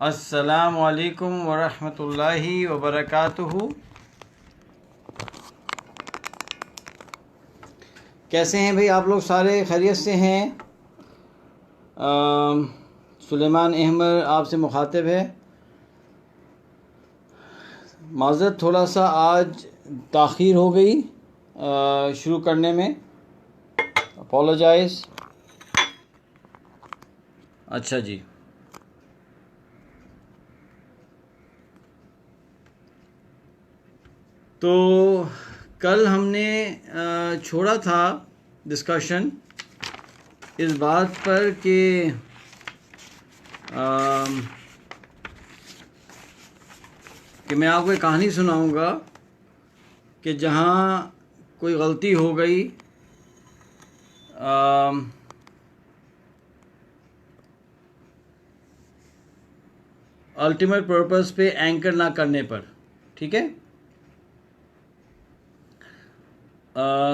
अस्सलामु अलैकुम वरहमतुल्लाहि वबरकातुहू। कैसे हैं भाई आप लोग? सारे खैरियत से हैं? सुलेमान अहमद आपसे मुखातिब है। माज़रत थोड़ा सा आज ताख़ीर हो गई शुरू करने में, अपोलोजाइज़। अच्छा जी, तो कल हमने छोड़ा था डिस्कशन इस बात पर कि मैं आपको एक कहानी सुनाऊंगा कि जहाँ कोई गलती हो गई अल्टीमेट पर्पस पे एंकर ना करने पर। ठीक है,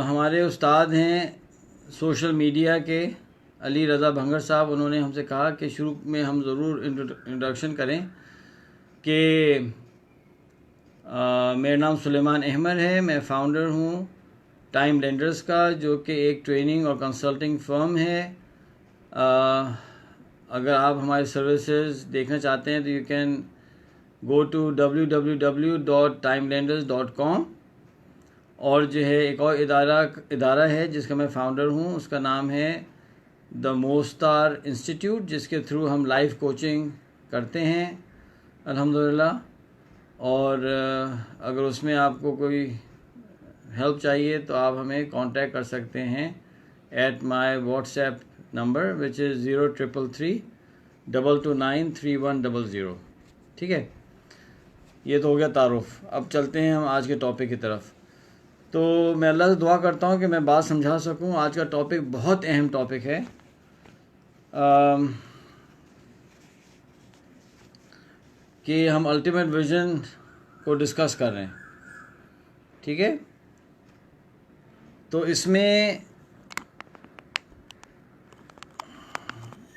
हमारे उस्ताद हैं सोशल मीडिया के अली रज़ा भंगर साहब, उन्होंने हमसे कहा कि शुरू में हम ज़रूर इंट्रोडक्शन करें कि मेरा नाम सुलेमान अहमद है। मैं फ़ाउंडर हूँ टाइम लेंडर्स का, जो कि एक ट्रेनिंग और कंसल्टिंग फर्म है। अगर आप हमारी सर्विसेज देखना चाहते हैं तो you can go to www.timelenders.com। और जो है एक और इदारा है जिसका मैं फ़ाउंडर हूँ, उसका नाम है द मोस्तार इंस्टीट्यूट, जिसके थ्रू हम लाइफ कोचिंग करते हैं अल्हम्दुलिल्लाह। और अगर उसमें आपको कोई हेल्प चाहिए तो आप हमें कांटेक्ट कर सकते हैं at my WhatsApp number which is 033322933100। ठीक है, ये तो हो गया तारुफ। अब चलते हैं हम आज के टॉपिक की तरफ। तो मैं अल्लाह से दुआ करता हूँ कि मैं बात समझा सकूँ। आज का टॉपिक बहुत अहम टॉपिक है। कि हम अल्टीमेट विजन को डिस्कस कर रहे हैं। ठीक है, तो इसमें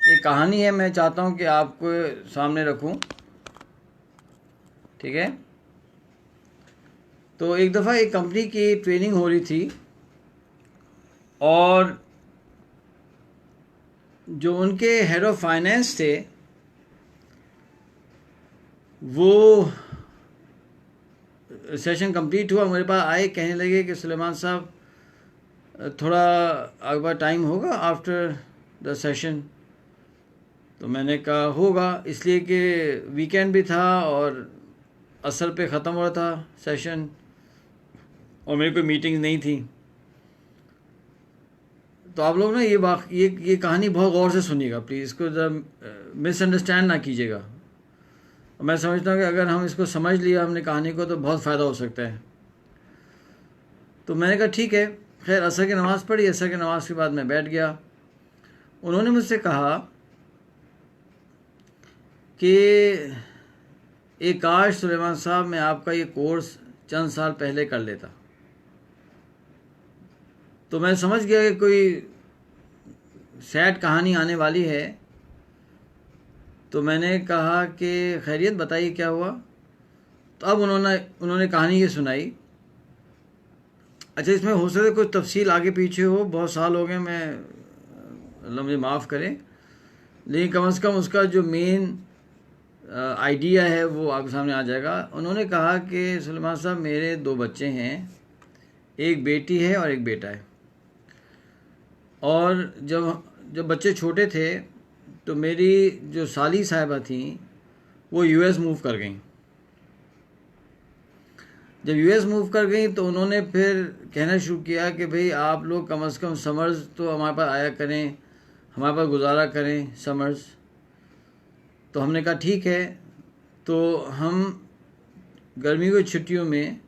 एक कहानी है, मैं चाहता हूँ कि आपको सामने रखूँ। ठीक है, तो एक दफ़ा एक कंपनी की ट्रेनिंग हो रही थी और जो उनके हेड ऑफ फाइनेंस थे वो सेशन कंप्लीट हुआ, मेरे पास आए, कहने लगे कि सुलेमान साहब थोड़ा अगला टाइम होगा आफ्टर द सेशन। तो मैंने कहा होगा, इसलिए कि वीकेंड भी था और असर पे ख़त्म हो रहा था सेशन और मेरी कोई मीटिंग नहीं थी। तो आप लोग ना ये कहानी बहुत गौर से सुनिएगा प्लीज़, इसको ज़रा मिसअंडरस्टैंड ना कीजिएगा। मैं समझता हूँ कि अगर हम इसको समझ लिया हमने कहानी को तो बहुत फ़ायदा हो सकता है। तो मैंने कहा ठीक है। खैर असर की नमाज़ पढ़ी, असर की नमाज़ के बाद मैं बैठ गया। उन्होंने मुझसे कहा कि एक काश सुलेमान साहब मैं आपका ये कोर्स चंद साल पहले कर लेता। तो मैं समझ गया कि कोई सैड कहानी आने वाली है। तो मैंने कहा कि खैरियत बताइए क्या हुआ। तो अब उन्होंने कहानी ये सुनाई। अच्छा, इसमें हो सकता है कुछ तफसील आगे पीछे हो, बहुत साल हो गए, मैं अल्लाह मुझे माफ़ करें, लेकिन कम से कम उसका जो मेन आइडिया है वो आपके सामने आ जाएगा। उन्होंने कहा कि सुलेमान साहब मेरे 2 बच्चे हैं, एक बेटी है और एक बेटा है। और जब बच्चे छोटे थे तो मेरी जो साली साहिबा थी वो यूएस मूव कर गई। जब यूएस मूव कर गई तो उन्होंने फिर कहना शुरू किया कि भाई आप लोग कम से कम समर्स तो हमारे पास आया करें, हमारे पास गुजारा करें समर्स। तो हमने कहा ठीक है। तो हम गर्मी की छुट्टियों में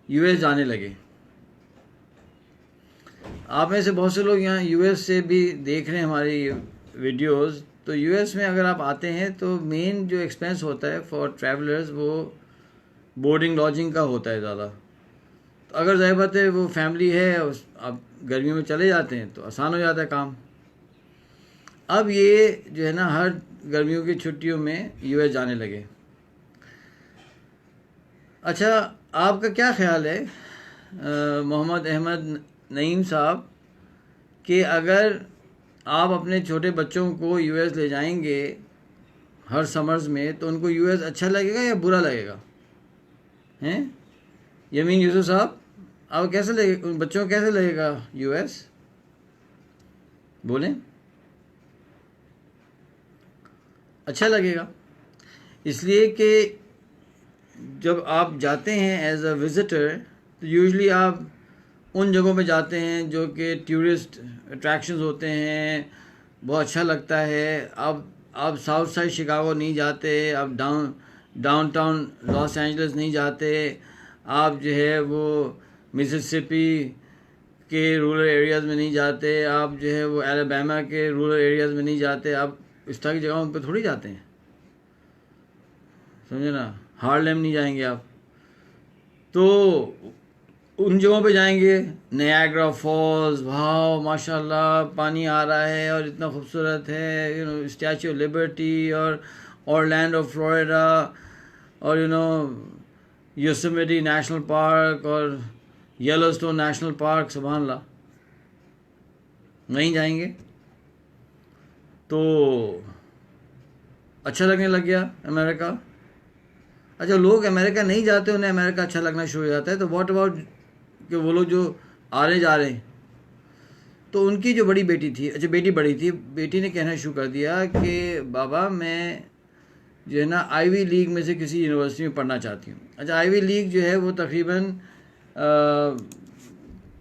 यूएस जाने लगे। आप में से बहुत से लोग यहाँ यूएस से भी देख रहे हैं हमारी वीडियोस। तो यूएस में अगर आप आते हैं तो मेन जो एक्सपेंस होता है फॉर ट्रैवलर्स वो बोर्डिंग लॉजिंग का होता है ज़्यादा। तो अगर ज़ाहिर बात है वो फैमिली है, आप गर्मियों में चले जाते हैं तो आसान हो जाता है काम। अब ये जो है ना हर गर्मियों की छुट्टियों में यूएस जाने लगे। अच्छा, आपका क्या ख्याल है मोहम्मद अहमद नईम साहब कि अगर आप अपने छोटे बच्चों को यूएस ले जाएंगे हर समर्स में तो उनको यूएस अच्छा लगेगा या बुरा लगेगा? हैं यमीन यूसुफ साहब, आप कैसे लगे, उन बच्चों को कैसे लगेगा यूएस? बोलें। अच्छा लगेगा, इसलिए कि जब आप जाते हैं एज अ विज़िटर तो यूजुअली आप उन जगहों पे जाते हैं जो कि टूरिस्ट अट्रैक्शंस होते हैं, बहुत अच्छा लगता है। आप साउथ साइड शिकागो नहीं जाते, आप डाउनटाउन लॉस एंजल्स नहीं जाते, आप जो है वो मिसिसिपी के रूरल एरियाज़ में नहीं जाते, आप जो है वो एलाबामा के रूरल एरियाज़ में नहीं जाते, आप इस तरह की जगहों पे थोड़ी जाते हैं, समझे ना। हार्लेम नहीं जाएंगे आप, तो उन जगहों पे जाएंगे, नायग्रा फॉल्स, वाह माशाल्लाह पानी आ रहा है और इतना खूबसूरत है, स्टैचू ऑफ लिबर्टी और ऑरलैंडो फ्लोरिडा और योसेमिटी नेशनल पार्क और येलोस्टोन नेशनल पार्क, सुभान अल्लाह। नहीं जाएंगे तो अच्छा लगने लग गया अमेरिका। अच्छा, लोग अमेरिका नहीं जाते, उन्हें अमेरिका अच्छा लगना शुरू हो जाता है, तो व्हाट अबाउट कि वो लोग जो आने जा रहे हैं, तो उनकी जो बड़ी बेटी थी, अच्छा बेटी बड़ी थी, बेटी ने कहना शुरू कर दिया कि बाबा मैं जो है ना आईवी लीग में से किसी यूनिवर्सिटी में पढ़ना चाहती हूँ। अच्छा, आईवी लीग जो है वो तकरीबन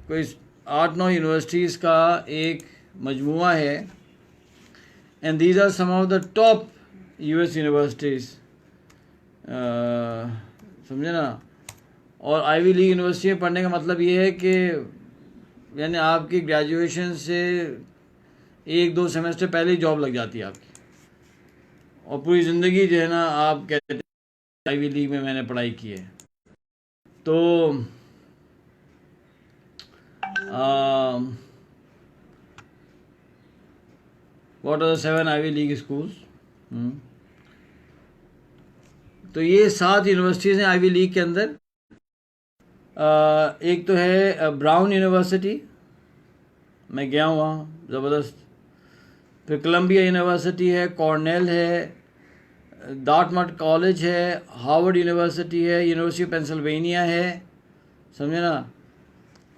कोई 8-9 यूनिवर्सिटीज़ का एक मजमुआ है, and these are some of the top US universities, समझे ना। और आईवी लीग यूनिवर्सिटी में पढ़ने का मतलब ये है कि यानी आपकी ग्रेजुएशन से 1-2 सेमेस्टर पहले ही जॉब लग जाती है आपकी, और पूरी ज़िंदगी जो है ना आप कहते हैं आईवी लीग में मैंने पढ़ाई की है। तो what are the 7 Ivy League schools? तो ये 7 यूनिवर्सिटीज़ हैं आईवी लीग के अंदर। एक तो है ब्राउन यूनिवर्सिटी, मैं गया हूँ वहाँ, ज़बरदस्त। फिर कोलंबिया यूनिवर्सिटी है, कॉर्नेल है, डार्टमट कॉलेज है, हार्वर्ड यूनिवर्सिटी है, यूनिवर्सिटी ऑफ पेंसिल्वेनिया है, समझे ना,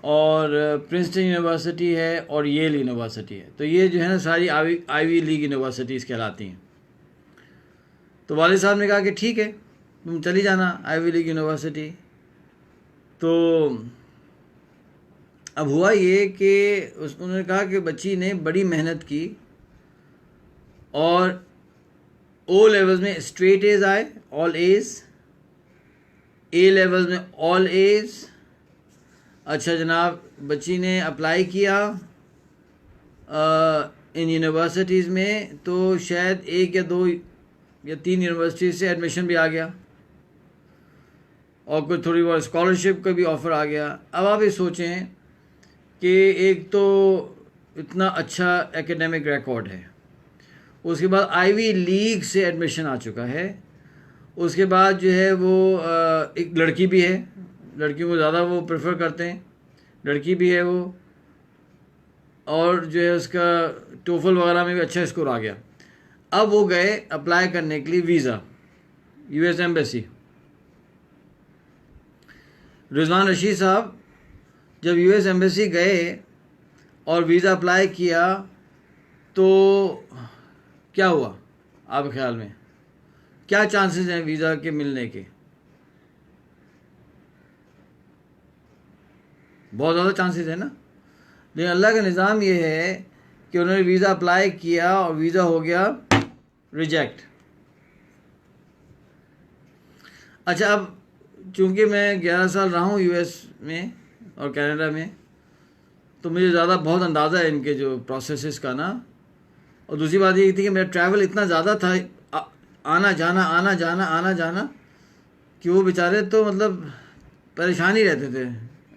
और प्रिंसटन यूनिवर्सिटी है और येल यूनिवर्सिटी है। तो ये जो है ना सारी आईवी लीग यूनिवर्सिटीज़ कहलाती हैं। तो वालिद साहब ने कहा कि ठीक है तुम चली जाना आईवी लीग यूनिवर्सिटी। तो अब हुआ ये कि उन्होंने कहा कि बच्ची ने बड़ी मेहनत की और ओ लेवल्स में स्ट्रेट एज आए, ऑल एज, ए लेवल्स में ऑल एज। अच्छा जनाब, बच्ची ने अप्लाई किया इन यूनिवर्सिटीज़ में, तो शायद 1 या 2 या 3 यूनिवर्सिटी से एडमिशन भी आ गया और कुछ थोड़ी बहुत स्कॉलरशिप का भी ऑफ़र आ गया। अब आप ये सोचें कि एक तो इतना अच्छा एकेडमिक रिकॉर्ड है, उसके बाद आईवी लीग से एडमिशन आ चुका है, उसके बाद जो है वो एक लड़की भी है, लड़कियों को ज़्यादा वो प्रेफर करते हैं, लड़की भी है वो, और जो है उसका टोफल वगैरह में भी अच्छा स्कोर आ गया। अब वो गए अप्लाई करने के लिए visa, US embassy. Rizwan Rashid साहब जब यूएस एम्बेसी गए और वीज़ा अप्लाई किया तो क्या हुआ आपके ख्याल में? क्या चांसेस हैं वीज़ा के मिलने के? बहुत ज़्यादा चांसेस है ना। लेकिन अल्लाह का निज़ाम ये है कि उन्होंने वीज़ा अप्लाई किया और वीज़ा हो गया रिजेक्ट। अच्छा, अब चूँकि मैं 11 साल रहा हूँ यूएस में और कनाडा में, तो मुझे ज़्यादा बहुत अंदाज़ा है इनके जो प्रोसेसेस का ना। और दूसरी बात ये थी कि मेरा ट्रैवल इतना ज़्यादा था, आना जाना आना जाना आना जाना, कि वो बेचारे तो मतलब परेशान ही रहते थे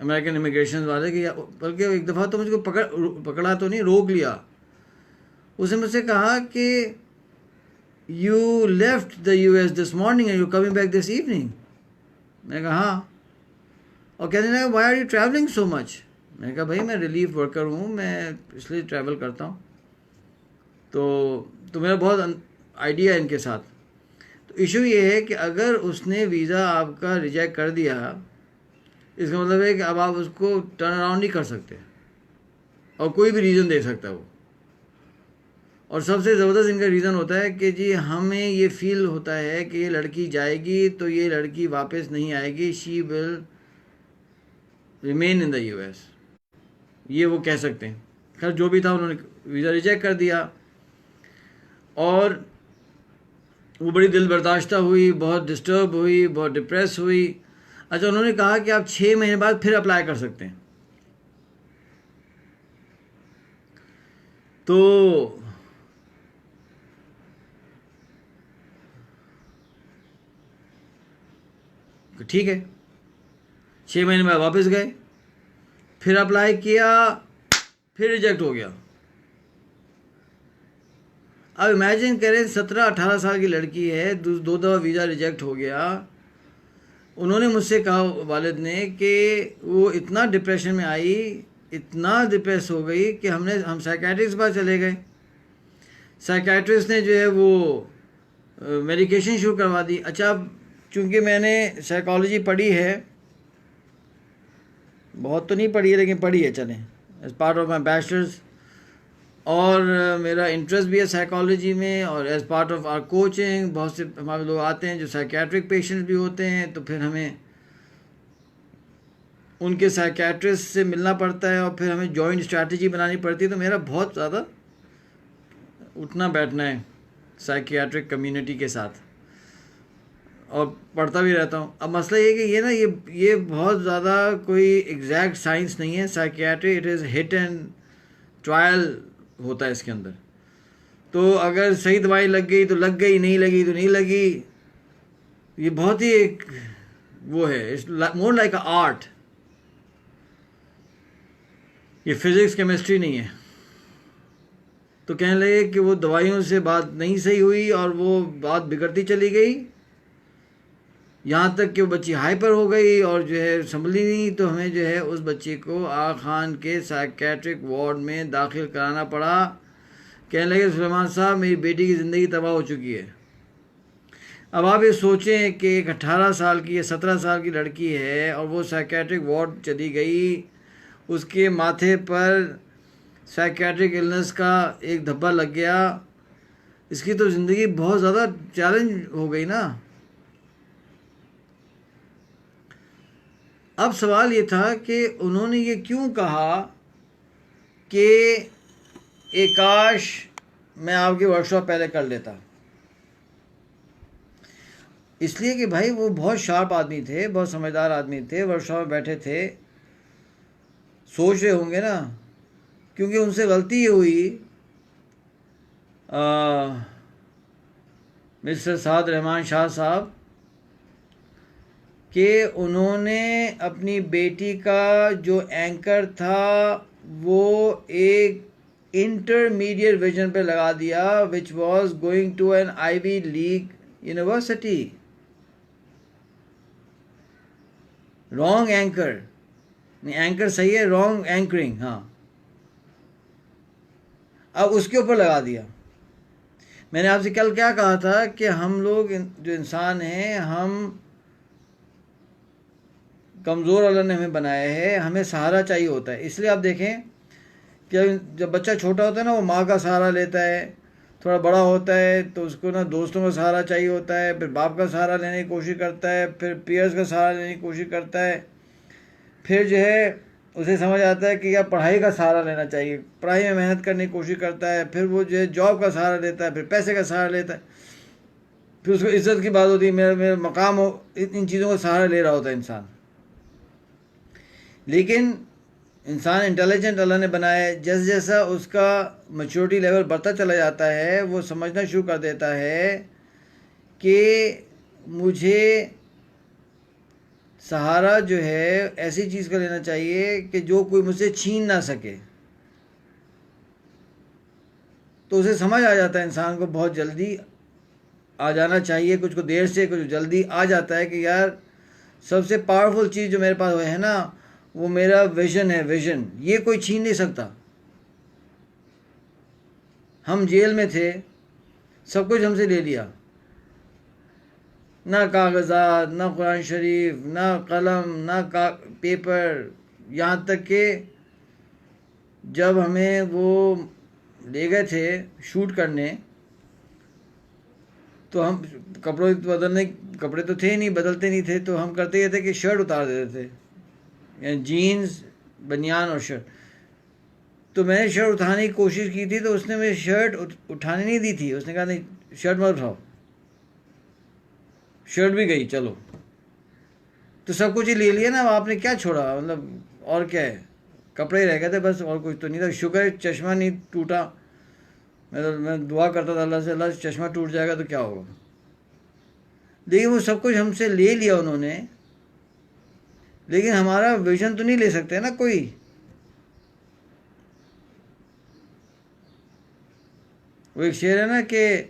अमेरिकन इमिग्रेशन वाले कि, बल्कि एक दफ़ा तो मुझको पकड़ा तो नहीं, रोक लिया उसने मुझसे कहा कि you left the US this morning and you coming back this evening. मैंने कहा हाँ। और कहने लगा why are you travelling so much. मैंने कहा भाई मैं रिलीफ वर्कर हूँ, मैं इसलिए ट्रैवल करता हूँ। तो मेरा बहुत आइडिया है इनके साथ। तो इशू ये है कि अगर उसने वीज़ा आपका रिजेक्ट कर दिया, इसका मतलब है कि अब आप उसको टर्न अराउंड नहीं कर सकते, और कोई भी रीज़न दे सकता है वो। और सबसे ज़बरदस्त इनका रीज़न होता है कि जी हमें ये फील होता है कि ये लड़की जाएगी तो ये लड़की वापस नहीं आएगी, she will remain in the US, ये वो कह सकते हैं। खैर जो भी था, उन्होंने वीज़ा रिजेक्ट कर दिया और वो बड़ी दिल बर्दाश्ता हुई, बहुत डिस्टर्ब हुई, बहुत डिप्रेस हुई। अच्छा, उन्होंने कहा कि आप 6 महीने बाद फिर अप्लाई कर सकते हैं। तो ठीक है, 6 महीने बाद वापस गए, फिर अप्लाई किया, फिर रिजेक्ट हो गया। अब इमेजिन करें 17-18 साल की लड़की है, दो दफ़ा वीज़ा रिजेक्ट हो गया। उन्होंने मुझसे कहा वालिद ने कि वो इतना डिप्रेशन में आई, इतना डिप्रेस हो गई कि हम साइकेट्रिस्ट के पास चले गए। साइकेट्रिस्ट ने जो है वो मेडिकेशन शुरू करवा दी। अच्छा, अब चूँकि मैंने साइकोलॉजी पढ़ी है, बहुत तो नहीं पढ़ी है लेकिन पढ़ी है, चलें, as part of my bachelors, और मेरा इंटरेस्ट भी है साइकोलॉजी में, और as part of our coaching बहुत से हमारे लोग आते हैं जो साइकेट्रिक पेशेंट्स भी होते हैं, तो फिर हमें उनके साइकेट्रिस्ट से मिलना पड़ता है और फिर हमें जॉइंट स्ट्रैटेजी बनानी पड़ती है। तो मेरा बहुत ज़्यादा उठना बैठना है साइकियाट्रिक कम्युनिटी के साथ, और पढ़ता भी रहता हूँ। अब मसला ये कि ये ना ये बहुत ज़्यादा कोई एग्जैक्ट साइंस नहीं है psychiatry, it is hit and trial होता है इसके अंदर। तो अगर सही दवाई लग गई तो लग गई, नहीं लगी तो नहीं लगी। ये बहुत ही एक वो है, it's more like a art. ये फिज़िक्स केमिस्ट्री नहीं है। तो कहने लगे कि वो दवाइयों से बात नहीं सही हुई और वो बात बिगड़ती चली गई, यहाँ तक कि वो बच्ची हाइपर हो गई और जो है संभली नहीं। तो हमें जो है उस बच्ची को आगा खान के साइकेट्रिक वार्ड में दाखिल कराना पड़ा। कहने लगे सुलेमान साहब, मेरी बेटी की ज़िंदगी तबाह हो चुकी है। अब आप ये सोचें कि एक 18 साल की या 17 साल की लड़की है और वो साइकेट्रिक वार्ड चली गई, उसके माथे पर साइकेट्रिक इलनेस का एक धब्बा लग गया, इसकी तो ज़िंदगी बहुत ज़्यादा चैलेंज हो गई ना। अब सवाल ये था कि उन्होंने ये क्यों कहा कि एक काश मैं आपकी वर्कशॉप पहले कर लेता। इसलिए कि भाई वो बहुत शार्प आदमी थे, बहुत समझदार आदमी थे, वर्कशॉप में बैठे थे, सोच रहे होंगे ना, क्योंकि उनसे गलती ये हुई, मिस्टर साद रहमान शाह साहब, कि उन्होंने अपनी बेटी का जो एंकर था वो एक इंटरमीडिएट विजन पे लगा दिया, which was going to an Ivy League university. Wrong anchor, नहीं एंकर सही है, रॉन्ग एंकरिंग, हाँ, अब उसके ऊपर लगा दिया। मैंने आपसे कल क्या कहा था कि हम लोग जो इंसान हैं, हम कमज़ोर अल्लाह ने हमें बनाया है, हमें सहारा चाहिए होता है। इसलिए आप देखें कि जब बच्चा छोटा होता है ना, वो माँ का सहारा लेता है, थोड़ा बड़ा होता है तो उसको ना दोस्तों का सहारा चाहिए होता है, फिर बाप का सहारा लेने की कोशिश करता है, फिर पीयर्स का सहारा लेने की कोशिश करता है, फिर जो है उसे समझ आता है कि यार पढ़ाई का सहारा लेना चाहिए, पढ़ाई में मेहनत करने की कोशिश करता है, फिर वो जो है जॉब का सहारा लेता है, फिर पैसे का सहारा लेता है, फिर उसको इज्जत की बात होती है, मेरा मेरा मकाम हो, इन चीज़ों का सहारा ले रहा होता है इंसान। लेकिन इंसान इंटेलिजेंट अल्लाह ने बनाया है, जैसे जैसा उसका मैच्योरिटी लेवल बढ़ता चला जाता है, वो समझना शुरू कर देता है कि मुझे सहारा जो है ऐसी चीज़ का लेना चाहिए कि जो कोई मुझसे छीन ना सके। तो उसे समझ आ जाता है, इंसान को बहुत जल्दी आ जाना चाहिए, कुछ को देर से कुछ जल्दी आ जाता है कि यार सबसे पावरफुल चीज़ जो मेरे पास है ना, वो मेरा विजन है। विजन ये कोई छीन नहीं सकता। हम जेल में थे, सब कुछ हमसे ले लिया, ना कागज़ात, ना कुरान शरीफ, ना कलम, ना पेपर। यहाँ तक कि जब हमें वो ले गए थे शूट करने, तो हम कपड़े तो थे ही नहीं, बदलते नहीं थे, तो हम करते ये थे कि शर्ट उतार देते थे, यानी जीन्स, बनियान और शर्ट। तो मैंने शर्ट उठाने की कोशिश की थी, तो उसने मेरी शर्ट उठाने नहीं दी थी। उसने कहा नहीं शर्ट मत उठाओ। शर्ट भी गई, चलो। तो सब कुछ ही ले लिया ना, आपने क्या छोड़ा, मतलब और क्या है, कपड़े ही रह गए थे बस, और कुछ तो नहीं था। शुक्र है चश्मा नहीं टूटा। मैं दुआ करता था अल्लाह से, अल्लाह चश्मा टूट जाएगा तो क्या होगा। लेकिन वो सब कुछ हमसे ले लिया उन्होंने, लेकिन हमारा विजन तो नहीं ले सकते ना कोई। वो एक शेर है ना कि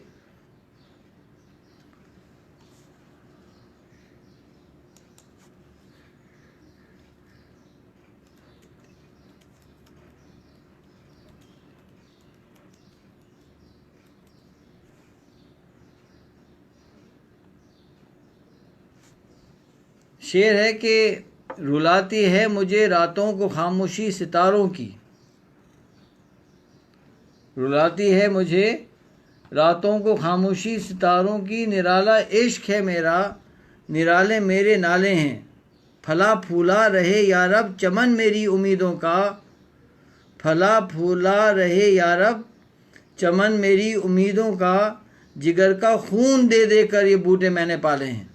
शेर है कि रुलाती है मुझे रातों को खामोशी सितारों की, रुलाती है मुझे रातों को खामोशी सितारों की, निराला इश्क है मेरा, निराले मेरे नाले हैं, फला फूला रहे यारब चमन मेरी उम्मीदों का, फला फूला रहे यारब चमन मेरी उम्मीदों का, जिगर का खून दे दे कर ये बूटे मैंने पाले हैं।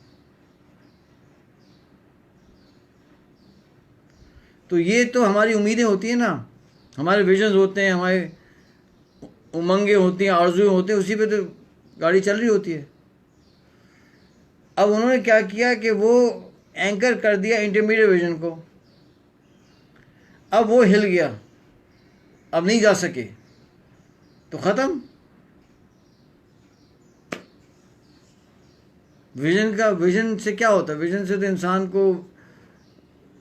तो ये तो हमारी उम्मीदें होती हैं ना, हमारे विजन्स होते हैं, हमारे उमंगें होती हैं, आरज़ुएं होते हैं, उसी पे तो गाड़ी चल रही होती है। अब उन्होंने क्या किया कि वो एंकर कर दिया इंटरमीडिएट विजन को। अब वो हिल गया, अब नहीं जा सके, तो ख़त्म। विजन से क्या होता है, विजन से तो इंसान को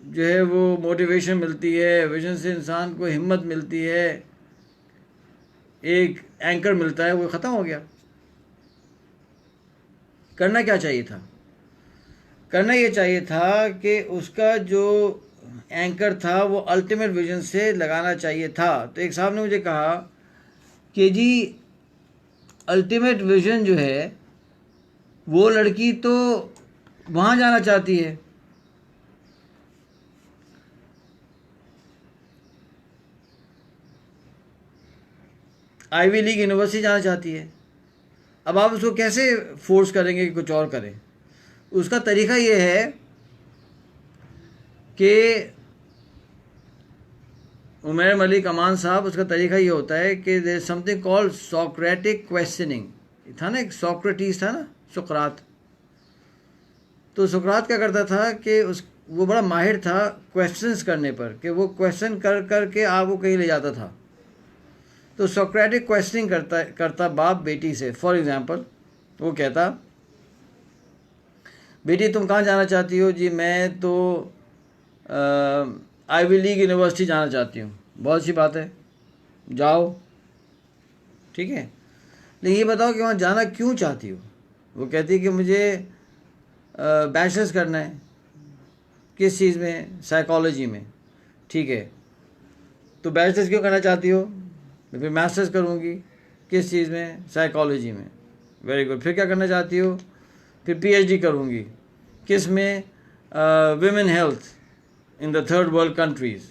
जो है वो मोटिवेशन मिलती है, विजन से इंसान को हिम्मत मिलती है, एक एंकर मिलता है। वो ख़त्म हो गया। करना क्या चाहिए था, करना ये चाहिए था कि उसका जो एंकर था वो अल्टीमेट विजन से लगाना चाहिए था। तो एक साहब ने मुझे कहा कि जी अल्टीमेट विजन जो है वो लड़की तो वहाँ जाना चाहती है, आईवी लीग यूनिवर्सिटी जाना चाहती है। अब आप उसको कैसे फोर्स करेंगे कि कुछ और करें। उसका तरीका ये है कि उमर मलिक अमान साहब, उसका तरीका ये होता है कि there is something called Socratic questioning. था ना, एक सोक्रेटिस था ना, सुकरात। तो सुकरात क्या करता था कि वो बड़ा माहिर था क्वेश्चंस करने पर, कि वो क्वेश्चन कर कर के आपको कहीं ले जाता था। तो सोक्रेटिक क्वेश्चनिंग करता बाप बेटी से। फॉर एग्जांपल वो कहता, बेटी तुम कहाँ जाना चाहती हो? जी मैं तो आईवी लीग यूनिवर्सिटी जाना चाहती हूँ। बहुत अच्छी बात है, जाओ, ठीक है, लेकिन ये बताओ कि वहाँ जाना क्यों चाहती हो? वो कहती है कि मुझे बैचलर्स करना है। किस चीज़ में? साइकोलॉजी में। ठीक है, तो बैचलर्स क्यों करना चाहती हो? फिर मास्टर्स करूँगी। किस चीज़ में? साइकोलॉजी में। Very good. फिर क्या करना चाहती हो? फिर पीएचडी करूँगी। किस में? Women health in the third world countries,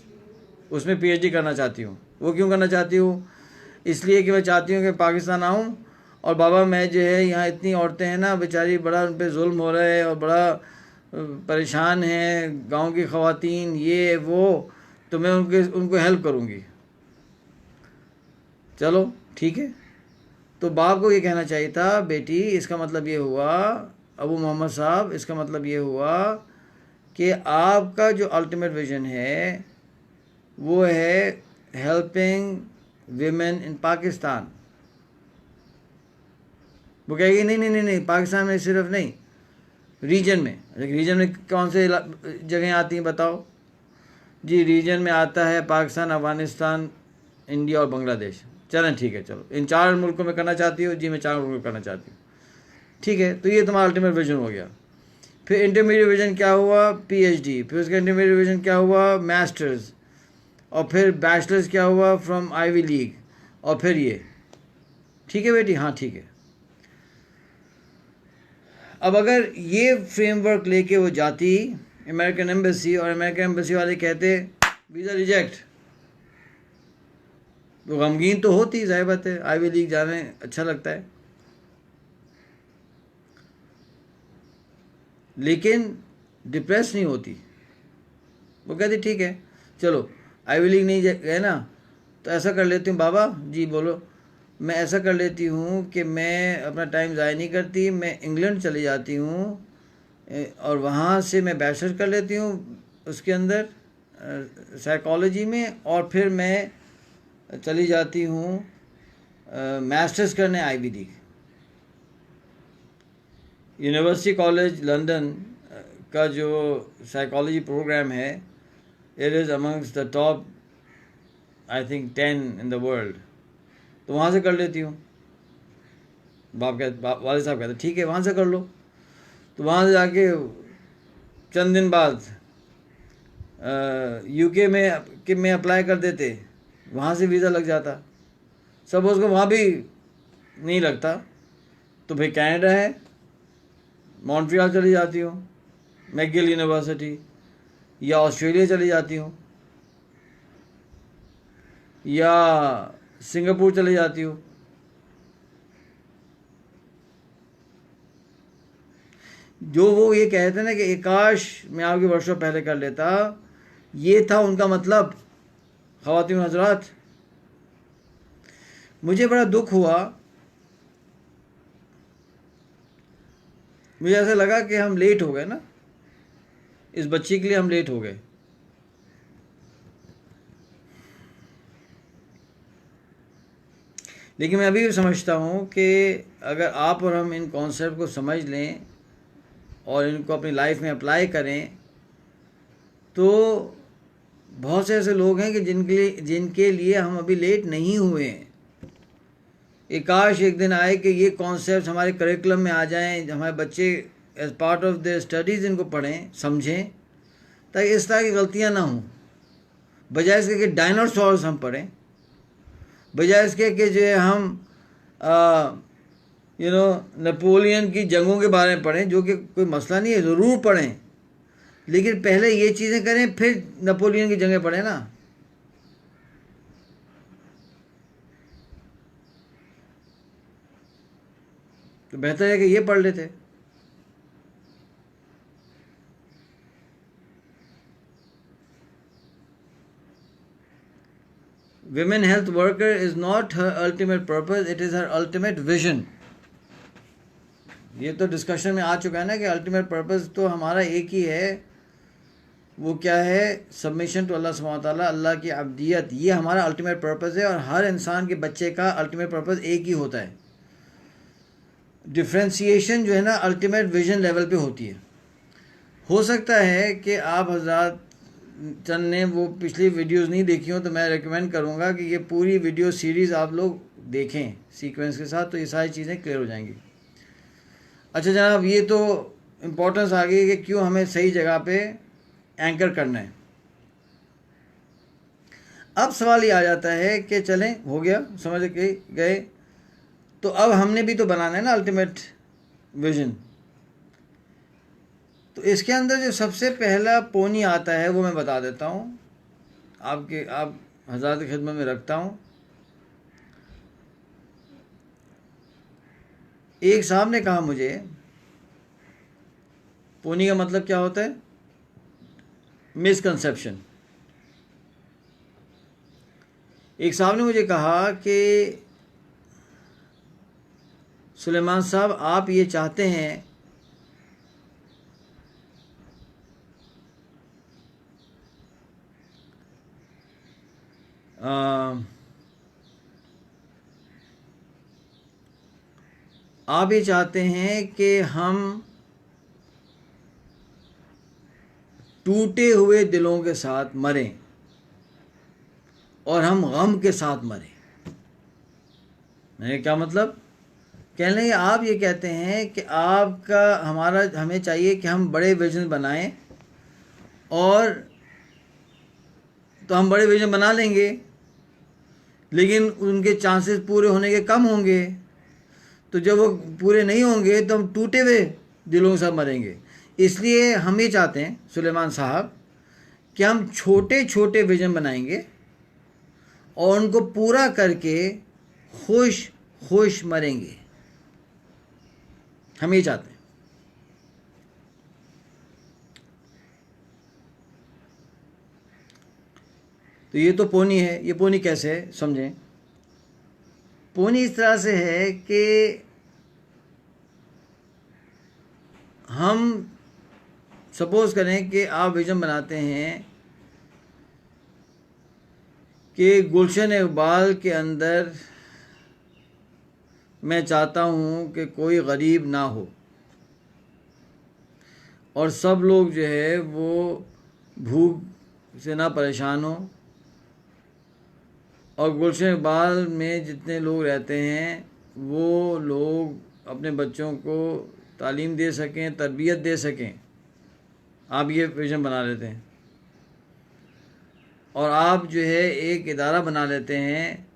उसमें पीएचडी करना चाहती हूँ। वो क्यों करना चाहती हूँ? इसलिए कि मैं चाहती हूँ कि पाकिस्तान आऊँ और बाबा मैं जो है यहाँ इतनी औरतें हैं ना बेचारी, बड़ा उन पर जुल्म हो रहा है और बड़ा परेशान हैं, गांव की ख़वातीन, ये वो, तो मैं उनको हेल्प करूँगी। चलो ठीक है। तो बाप को ये कहना चाहिए था, बेटी इसका मतलब ये हुआ, अबू मोहम्मद साहब इसका मतलब ये हुआ कि आपका जो अल्टीमेट विजन है वो है हेल्पिंग विमेन इन पाकिस्तान। वो कहेगी नहीं नहीं नहीं नहीं, पाकिस्तान में सिर्फ नहीं, रीजन में। रीजन में कौन से जगह आती हैं बताओ? जी रीजन में आता है पाकिस्तान, अफगानिस्तान, इंडिया और बांग्लादेश। चलें ठीक है, चलो इन 4 मुल्कों में करना चाहती हो? जी मैं 4 मुल्कों में करना चाहती हूँ। ठीक है, तो ये तुम्हारा अल्टीमेट विजन हो गया। फिर इंटरमीडिएट विजन क्या हुआ? पीएचडी। फिर उसका इंटरमीडिएट विजन क्या हुआ? मास्टर्स। और फिर बैचलर्स क्या हुआ? From Ivy League. और फिर ये। ठीक है बेटी? हाँ ठीक है। अब अगर ये फ्रेमवर्क लेके वो जाती अमेरिकन एम्बेसी, और अमेरिकन एम्बेसी वाले कहते वीज़ा रिजेक्ट, तो गमगीन तो होती, ज़ाहिर बात है, आईवी लीग जाने अच्छा लगता है, लेकिन डिप्रेस नहीं होती। वो कहती ठीक है चलो आईवी लीग नहीं गए ना, तो ऐसा कर लेती हूँ बाबा। जी बोलो। मैं ऐसा कर लेती हूँ कि मैं अपना टाइम ज़ाया नहीं करती, मैं इंग्लैंड चली जाती हूँ और वहाँ से मैं बैचलर कर लेती हूँ उसके अंदर साइकोलॉजी में, और फिर मैं चली जाती हूँ मास्टर्स करने Ivy League. University college London का जो साइकोलॉजी प्रोग्राम है, it is amongst the top I think 10 in the world. तो वहाँ से कर लेती हूँ। वाले साहब कहते ठीक है वहाँ से कर लो। तो वहाँ से जाके चंद दिन बाद यूके में अप्लाई कर देते, वहाँ से वीज़ा लग जाता। सपोज को वहाँ भी नहीं लगता तो फिर कनाडा है, मॉन्ट्रियल चली जाती हूँ, मैकगिल यूनिवर्सिटी, या ऑस्ट्रेलिया चली जाती हूँ, या सिंगापुर चली जाती हूँ। जो वो ये कहते हैं ना कि काश मैं आपके वर्षों पहले कर लेता, ये था उनका मतलब। ख़वातीन हज़रात, मुझे बड़ा दुख हुआ, मुझे ऐसा लगा कि हम लेट हो गए ना, इस बच्ची के लिए हम लेट हो गए। लेकिन मैं अभी भी समझता हूँ कि अगर आप और हम इन कॉन्सेप्ट को समझ लें और इनको अपनी लाइफ में अप्लाई करें, तो बहुत से ऐसे लोग हैं कि जिनके लिए हम अभी लेट नहीं हुए हैं। काश एक दिन आए कि ये कॉन्सेप्ट हमारे करिकुलम में आ जाएं, हमारे बच्चे as part of their studies इनको पढ़ें, समझें, ताकि इस तरह की गलतियां ना हों। बजाय इसके कि डायनासोर्स हम पढ़ें, बजाय इसके कि जो है हम नेपोलियन की जंगों के बारे में पढ़ें, जो कि कोई मसला नहीं है, ज़रूर पढ़ें, लेकिन पहले ये चीज़ें करें फिर नेपोलियन की जंगें पढ़ें ना। तो बेहतर है कि ये पढ़ लेते। Women health worker is not her ultimate purpose, it is her ultimate vision. ये तो डिस्कशन में आ चुका है ना कि अल्टीमेट पर्पस तो हमारा एक ही है। वो क्या है? सबमिशन टू अल्लाह सुब्हानहू व तआला, अल्लाह की अब्दियत। ये हमारा अल्टीमेट पर्पस है, और हर इंसान के बच्चे का अल्टीमेट पर्पस एक ही होता है। डिफ्रेंशिएशन जो है ना अल्टीमेट विजन लेवल पे होती है। हो सकता है कि आप हज़रात चंद ने वो पिछली वीडियोस नहीं देखी हो, तो मैं रेकमेंड करूँगा कि ये पूरी वीडियो सीरीज़ आप लोग देखें सीक्वेंस के साथ, तो ये सारी चीज़ें क्लियर हो जाएंगी। अच्छा जनाब, ये तो इम्पोर्टेंस आ गई कि क्यों हमें सही जगह पे एंकर करना है। अब सवाल ये आ जाता है कि चलें, हो गया, समझ के गए, तो अब हमने भी तो बनाना है ना अल्टीमेट विजन। तो इसके अंदर जो सबसे पहला पोनी आता है वो मैं बता देता हूँ, आप हज़रात की खिदमत में रखता हूँ। एक साहब ने कहा मुझे, पोनी का मतलब क्या होता है? मिसकंसेप्शन। एक साहब ने मुझे कहा कि सुलेमान साहब, आप ये चाहते हैं आप ये चाहते हैं कि हम टूटे हुए दिलों के साथ मरें और हम गम के साथ मरें। मैंने क्या मतलब, कहने लगे आप ये कहते हैं कि आपका हमें चाहिए कि हम बड़े विजन बनाएं, और तो हम बड़े विजन बना लेंगे लेकिन उनके चांसेस पूरे होने के कम होंगे। तो जब वो पूरे नहीं होंगे तो हम टूटे हुए दिलों के साथ मरेंगे। इसलिए हम ये चाहते हैं सुलेमान साहब कि हम छोटे छोटे विजन बनाएंगे और उनको पूरा करके खुश खुश मरेंगे। हम ये चाहते हैं। तो ये तो पोनी है। ये पोनी कैसे है समझें। पोनी इस तरह से है कि हम सपोज करें कि आप विजन बनाते हैं कि गुलशन इकबाल के अंदर मैं चाहता हूँ कि कोई गरीब ना हो और सब लोग जो है वो भूख से ना परेशान हो, और गुलशन इकबाल में जितने लोग रहते हैं वो लोग अपने बच्चों को तालीम दे सकें, तरबियत दे सकें। आप ये विजन बना लेते हैं और आप जो है एक इदारा बना लेते हैं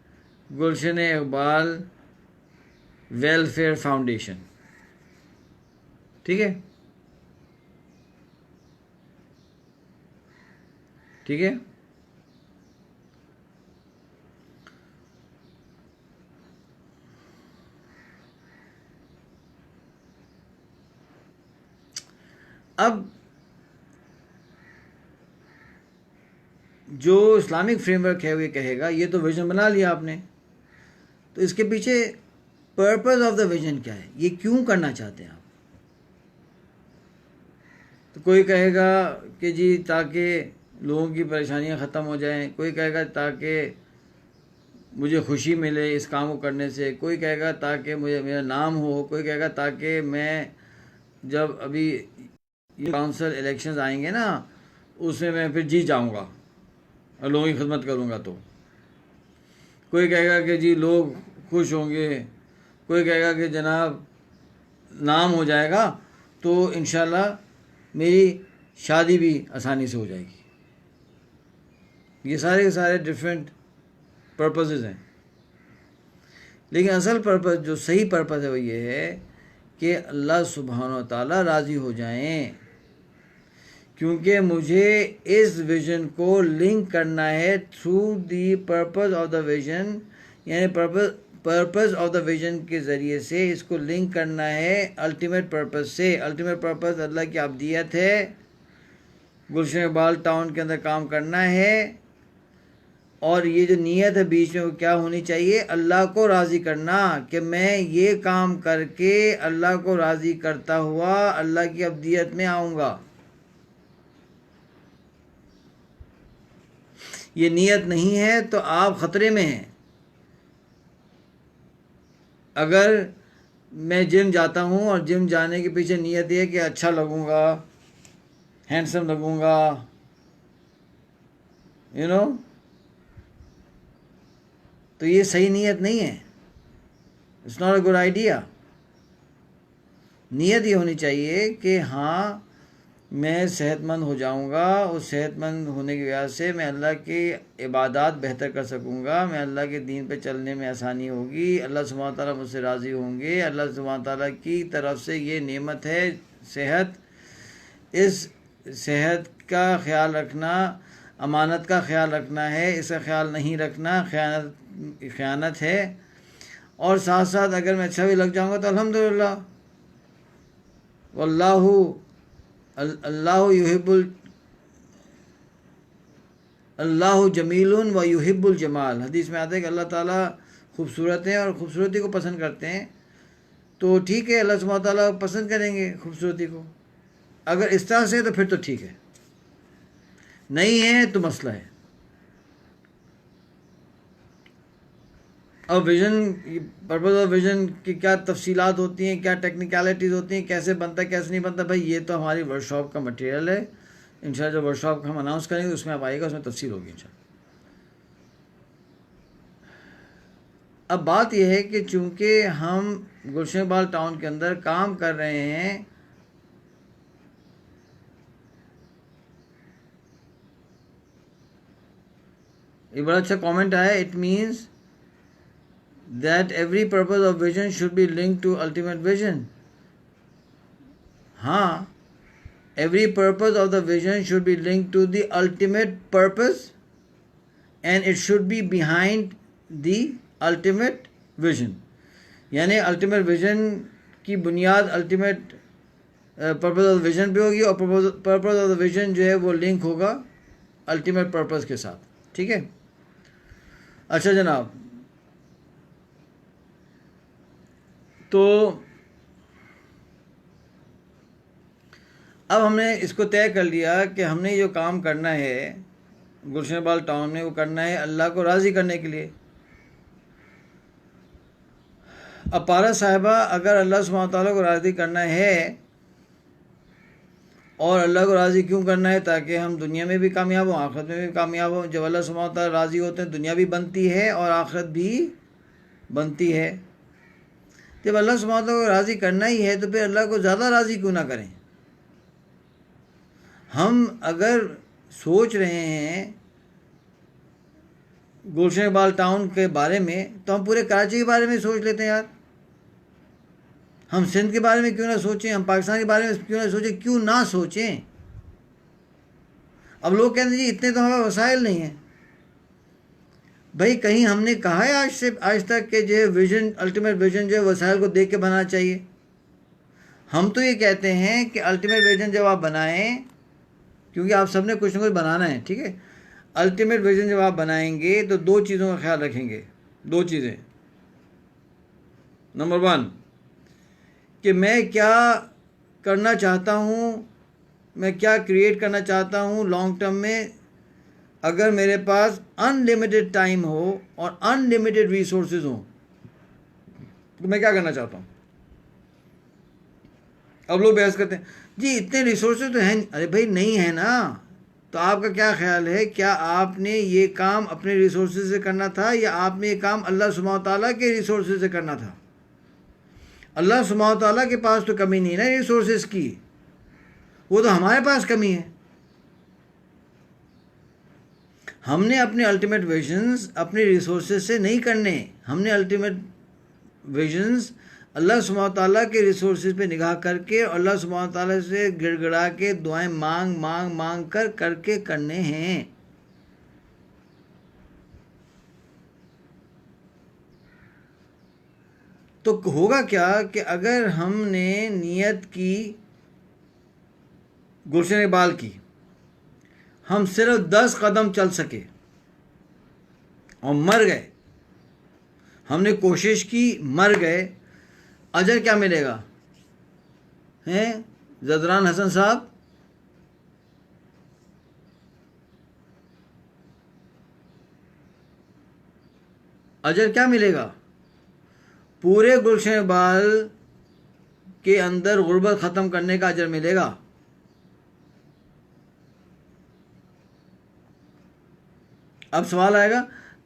गुलशन इकबाल वेलफेयर फाउंडेशन। ठीक है, ठीक है। अब जो इस्लामिक फ्रेमवर्क है वो ये कहेगा ये तो विजन बना लिया आपने, तो इसके पीछे पर्पस ऑफ द विजन क्या है, ये क्यों करना चाहते हैं आप। तो कोई कहेगा कि जी ताकि लोगों की परेशानियां ख़त्म हो जाएं, कोई कहेगा ताकि मुझे खुशी मिले इस काम को करने से, कोई कहेगा ताकि मुझे मेरा नाम हो, कोई कहेगा ताकि मैं जब अभी ये काउंसिल इलेक्शंस आएंगे ना उसमें मैं फिर जीत जाऊंगा और लोगों की खिदमत करूंगा। तो कोई कहेगा कि जी लोग खुश होंगे, कोई कहेगा कि जनाब नाम हो जाएगा तो इंशाल्लाह मेरी शादी भी आसानी से हो जाएगी। ये सारे के सारे डिफरेंट पर्पसेस हैं, लेकिन असल पर्पस जो सही पर्पस है वो ये है कि अल्लाह सुब्हान व ताला राज़ी हो जाएं, क्योंकि मुझे इस विज़न को लिंक करना है through the purpose of the vision, यानी पर्पस ऑफ द विज़न के ज़रिए से इसको लिंक करना है अल्टीमेट पर्पस से। अल्टीमेट पर्पस अल्लाह की अब्दियत है, गुलशन इकबाल टाउन के अंदर काम करना है, और ये जो नीयत है बीच में वो क्या होनी चाहिए, अल्लाह को राज़ी करना कि मैं ये काम करके अल्लाह को राज़ी करता हुआ अल्लाह की अब्दियत में आऊँगा। ये नीयत नहीं है तो आप ख़तरे में हैं। अगर मैं जिम जाता हूँ और जिम जाने के पीछे नीयत ये है कि अच्छा लगूँगा, हैंडसम लगूँगा, यू नो, तो ये सही नीयत नहीं है। It's not a good idea. नीयत ये होनी चाहिए कि हाँ मैं सेहतमंद हो जाऊँगा, उस सेहतमंद होने की वजह से मैं अल्लाह की इबादत बेहतर कर सकूँगा, मैं अल्लाह के दीन पे चलने में आसानी होगी, अल्लाह सुब्हान ताला मुझसे राज़ी होंगे। अल्लाह सुब्हान ताला की तरफ से ये नेमत है सेहत। इस सेहत का ख्याल रखना अमानत का ख्याल रखना है, इसका ख्याल नहीं रखना ख़यानत है। और साथ साथ अगर मैं अच्छा भी लग जाऊँगा तो अल्हम्दुलिल्लाह, वल्लाहु अल्लाहु युहिब्बुल अल्लाहु जमीलुन व युहिब्बुल जमाल। हदीस में आता है कि अल्लाह ताला खूबसूरत है और ख़ूबसूरती को पसंद करते हैं। तो ठीक है, अल्लाह सुब्हान ताला पसंद करेंगे खूबसूरती को। अगर इस तरह से तो फिर तो ठीक है, नहीं है तो मसला है। और विज़न, पर्पज़ ऑफ विज़न की क्या तफसीलात होती हैं, क्या टेक्निकलिटीज़ होती हैं, कैसे बनता है कैसे नहीं बनता, भाई ये तो हमारी वर्कशॉप का मटेरियल है। इंशाल्लाह जो वर्कशॉप हम अनाउंस करेंगे उसमें आप आइएगा, उसमें तफसील होगी इंशाल्लाह। अब बात यह है कि चूँकि हम गुलशन इकबाल टाउन के अंदर काम कर रहे हैं, एक बड़ा अच्छा कमेंट आया, it means that every purpose of vision should be link to ultimate vision. हाँ, every purpose of the vision should be linked to the ultimate purpose and it should be behind the ultimate vision। यानी ultimate vision की बुनियाद ultimate purpose of the vision पे होगी और purpose of the vision जो है वो link होगा अल्टीमेट पर्पस के साथ। ठीक है, अच्छा जनाब, तो अब हमने इसको तय कर लिया कि हमने जो काम करना है गुलशन इकबाल टाउन में, वो करना है अल्लाह को राज़ी करने के लिए। अब पारा साहिबा, अगर अल्लाह सुब्हानहू व तआला को राज़ी करना है, और अल्लाह को राज़ी क्यों करना है? ताकि हम दुनिया में भी कामयाब हों, आखिरत में भी कामयाब हों। जब अल्लाह सुब्हानहू व तआला राज़ी होते हैं, दुनिया भी बनती है और आखिरत भी बनती है। जब अल्लाह सुब्हानहू व तआला को राज़ी करना ही है तो फिर अल्लाह को ज़्यादा राज़ी क्यों ना करें? हम अगर सोच रहे हैं गुलशन इकबाल टाउन के बारे में, तो हम पूरे कराची के बारे में सोच लेते हैं यार। हम सिंध के बारे में क्यों ना सोचें, हम पाकिस्तान के बारे में क्यों ना सोचें, क्यों ना सोचें? अब लोग कहते हैं जी इतने तो हमारे वसाइल नहीं हैं। भाई कहीं हमने कहा है आज तक कि जो विजन, अल्टीमेट विजन जो है वसाइल को देख के बनाना चाहिए? हम तो ये कहते हैं कि अल्टीमेट विजन जब आप बनाएं, क्योंकि आप सबने कुछ ना कुछ बनाना है, ठीक है। अल्टीमेट विजन जब आप बनाएंगे तो दो चीज़ों का ख्याल रखेंगे, दो चीज़ें। नंबर 1 कि मैं क्या करना चाहता हूँ, मैं क्या क्रिएट करना चाहता हूँ लॉन्ग टर्म में। अगर मेरे पास अनलिमिटेड टाइम हो और अनलिमिटेड रिसोर्सेज हो तो मैं क्या करना चाहता हूँ? अब लोग बहस करते हैं जी इतने रिसोर्सेज तो हैं। अरे भाई नहीं है ना, तो आपका क्या ख्याल है, क्या आपने ये काम अपने रिसोर्सेज से करना था या आपने ये काम अल्लाह सुब्हानहू व तआला के रिसोर्सेज से करना था? अल्लाह सुब्हानहू व तआला के पास तो कमी नहीं है ना रिसोर्सेज की, वो तो हमारे पास कमी है। हमने अपने अल्टीमेट विजन्स अपने रिसोर्सेज से नहीं करने, हमने अल्टीमेट विजन्स अल्लाह सुब्हानहू व तआला के रिसोर्सेज पे निगाह करके और अल्लाह सुब्हानहू व तआला से गिड़गिड़ा के दुआएं मांग मांग मांग कर करके करने हैं। तो होगा क्या कि अगर हमने नियत की गुलशन इकबाल की, हम सिर्फ 10 कदम चल सके और मर गए, हमने कोशिश की मर गए, अजर क्या मिलेगा? हैं ज़दरान हसन साहब, अजर क्या मिलेगा? पूरे गुलशन इकबाल के अंदर गुर्बत ख़त्म करने का अजर मिलेगा। अब सवाल आएगा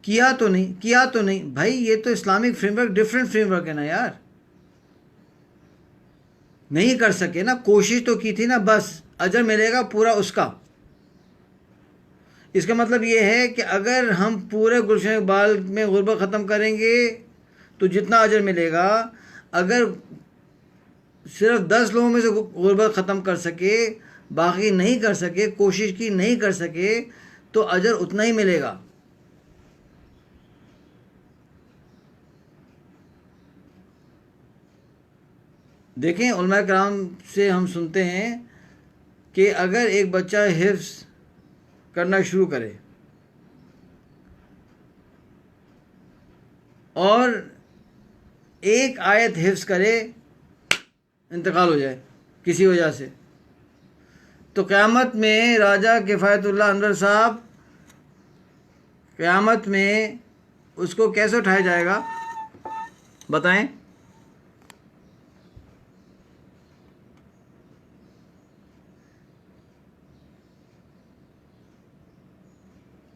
किया तो नहीं भाई, ये तो इस्लामिक फ्रेमवर्क डिफरेंट फ्रेमवर्क है ना यार। नहीं कर सके ना, कोशिश तो की थी ना, बस अजर मिलेगा पूरा उसका। इसका मतलब ये है कि अगर हम पूरे गुलशन इकबाल में गुर्बत ख़त्म करेंगे तो जितना अजर मिलेगा, अगर सिर्फ 10 लोगों में से गुर्बत ख़त्म कर सके, बाकी नहीं कर सके, कोशिश की नहीं कर सके, तो अजर उतना ही मिलेगा। देखें उलमा कराम से हम सुनते हैं कि अगर एक बच्चा हिफ्ज़ करना शुरू करे और एक आयत हिफ्ज़ करे, इंतकाल हो जाए किसी वजह से, तो क़यामत में राजा किफ़ायतुल्लाह अनवर साहब क़यामत में उसको कैसे उठाया जाएगा बताएं।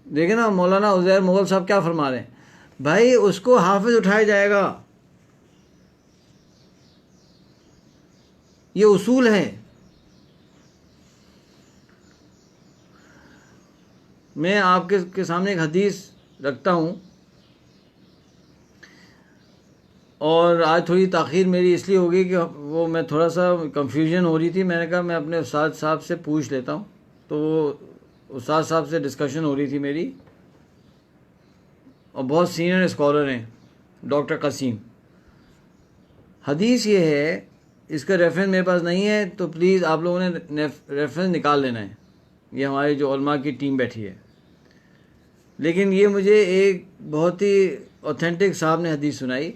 देखिए ना मौलाना उज़ैर मुग़ल साहब क्या फरमा रहे हैं, भाई उसको हाफिज उठाया जाएगा, ये उसूल है। मैं आपके के सामने एक हदीस रखता हूँ, और आज थोड़ी ताख़ीर मेरी इसलिए हो गई कि वो मैं थोड़ा सा कंफ्यूजन हो रही थी। मैंने कहा मैं अपने उस्ताद साहब से पूछ लेता हूँ, तो वो उस्ताद साहब से डिस्कशन हो रही थी मेरी, और बहुत सीनियर स्कॉलर हैं डॉक्टर कसीम। हदीस ये है, इसका रेफरेंस मेरे पास नहीं है, तो प्लीज़ आप लोगों ने रेफरेंस निकाल लेना है, ये हमारी जो उलमा की टीम बैठी है। लेकिन ये मुझे एक बहुत ही ऑथेंटिक साहब ने हदीस सुनाई।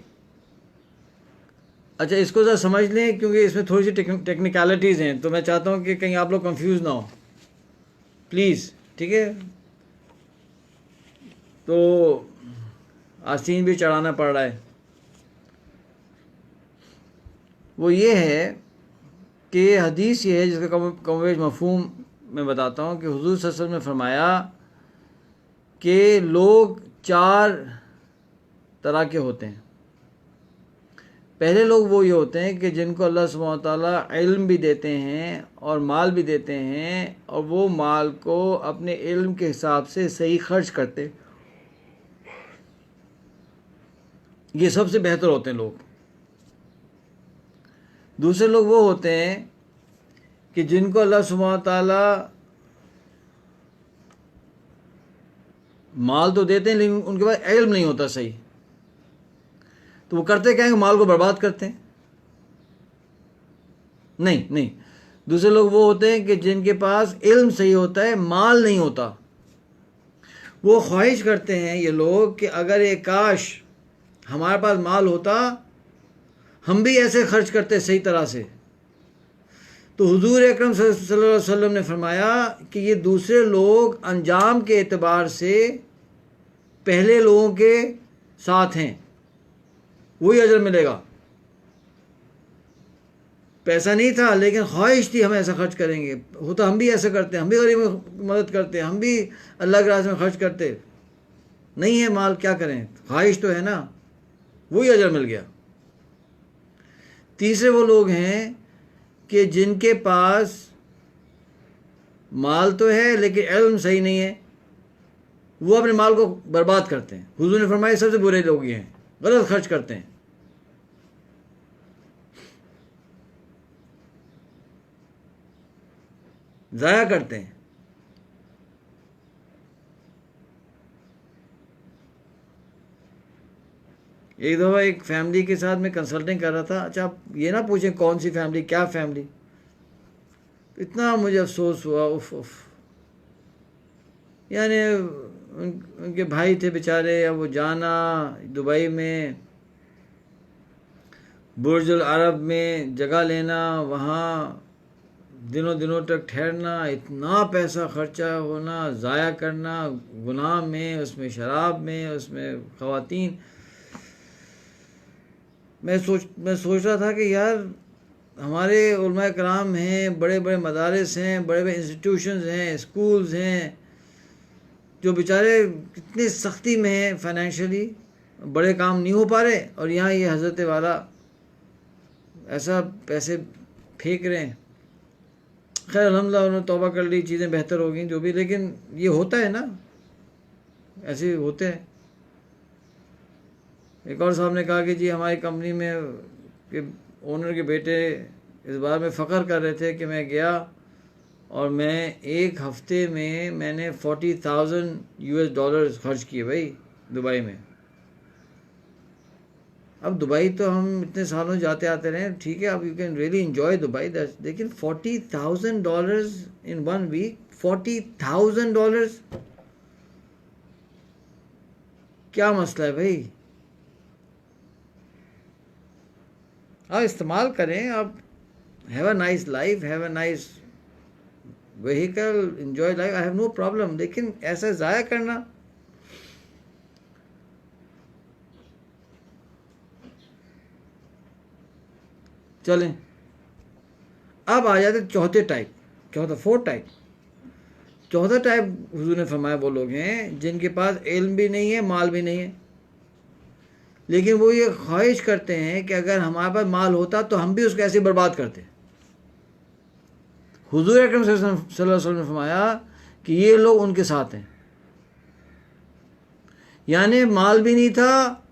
अच्छा, इसको ज़रा समझ लें क्योंकि इसमें थोड़ी सी टेक्निकलिटीज़ हैं, तो मैं चाहता हूँ कि कहीं आप लोग कंफ्यूज ना हो, प्लीज़, ठीक है। तो आस्तीन भी चढ़ाना पड़ रहा है। वो ये है कि हदीस ये है जिसका कमवेश मफहूम मैं बताता हूँ कि हुज़ूर सल्लल्लाहु अलैहि वसल्लम ने फरमाया कि लोग 4 तरह के होते हैं। पहले लोग वो ये होते हैं कि जिनको अल्लाह सुब्हानहू व तआला इल्म भी देते हैं और माल भी देते हैं, और वो माल को अपने इल्म के हिसाब से सही खर्च करते, ये सबसे बेहतर होते हैं लोग। दूसरे लोग वो होते हैं कि जिनको अल्लाह सुब्हानहू व तआला माल तो देते हैं लेकिन उनके पास इल्म नहीं होता सही, तो वो करते क्या है, माल को बर्बाद करते हैं। नहीं, दूसरे लोग वो होते हैं कि जिनके पास इल्म सही होता है, माल नहीं होता। वो ख्वाहिश करते हैं ये लोग कि अगर ये काश हमारे पास माल होता, हम भी ऐसे खर्च करते सही तरह से। तो हुजूर अकरम सल्लल्लाहु अलैहि वसल्लम ने फरमाया कि ये दूसरे लोग अंजाम के एतबार से पहले लोगों के साथ हैं, वही अजर मिलेगा। पैसा नहीं था लेकिन ख्वाहिश थी हम ऐसा खर्च करेंगे, होता हम भी ऐसा करते, हम भी गरीबों की मदद करते, हम भी अल्लाह के रास्ते में खर्च करते। नहीं है माल, क्या करें, ख्वाहिश तो है ना, वही अजर मिल गया। तीसरे वो लोग हैं कि जिनके पास माल तो है लेकिन इल्म सही नहीं है, वो अपने माल को बर्बाद करते हैं। हुजूर ने फरमाया सबसे बुरे लोग ये हैं, गलत खर्च करते हैं। ज़ाया करते हैं। एक दफ़ा एक फैमिली के साथ मैं कंसल्टिंग कर रहा था। अच्छा, आप ये ना पूछें कौन सी फैमिली, क्या फैमिली, इतना मुझे अफसोस हुआ। उफ उफ, यानी उनके भाई थे बेचारे, अब वो जाना दुबई में बुर्जुल अरब में जगह लेना, वहाँ दिनों दिनों तक ठहरना, इतना पैसा खर्चा होना, ज़ाया करना गुनाह में, उसमें शराब में, उसमें ख़वातीन। मैं सोच रहा था कि यार हमारे उलमा कराम हैं, बड़े बड़े मदारिस हैं, बड़े बड़े इंस्टीट्यूशंस हैं, स्कूल्स हैं, जो बेचारे कितनी सख्ती में हैं फाइनेंशियली, बड़े काम नहीं हो पा रहे, और यहाँ ये हज़रत वाला ऐसा पैसे फेंक रहे हैं। खैर अल्हम्दुलिल्लाह उन्होंने तौबा कर ली, चीज़ें बेहतर हो गई जो भी, लेकिन ये होता है ना, ऐसे होते हैं। एक और साहब ने कहा कि जी हमारी कंपनी में के ओनर के बेटे इस बार में फ़ख्र कर रहे थे कि मैं गया और मैं एक हफ़्ते में मैंने $40,000 खर्च किए भाई दुबई में। अब दुबई तो हम इतने सालों जाते आते रहे, ठीक है, अब you can really enjoy Dubai, लेकिन $40,000 इन 1 वीक, $40,000, क्या मसला है भाई। आप इस्तेमाल करें, आप have a nice life, have a nice vehicle, enjoy life, I have no problem, लेकिन ऐसा ज़ाया करना। चलें, अब आ जाते चौथे टाइप, फोर्थ टाइप। चौथा टाइप हुजूर ने फरमाया वो लोग हैं जिनके पास इल्म भी नहीं है, माल भी नहीं है, लेकिन वो ये ख्वाहिश करते हैं कि अगर हमारे पास माल होता तो हम भी उसको ऐसे बर्बाद करते। हुजूर अकरम सल्लल्लाहु अलैहि वसल्लम ने फरमाया कि ये लोग उनके साथ हैं, यानी माल भी नहीं था,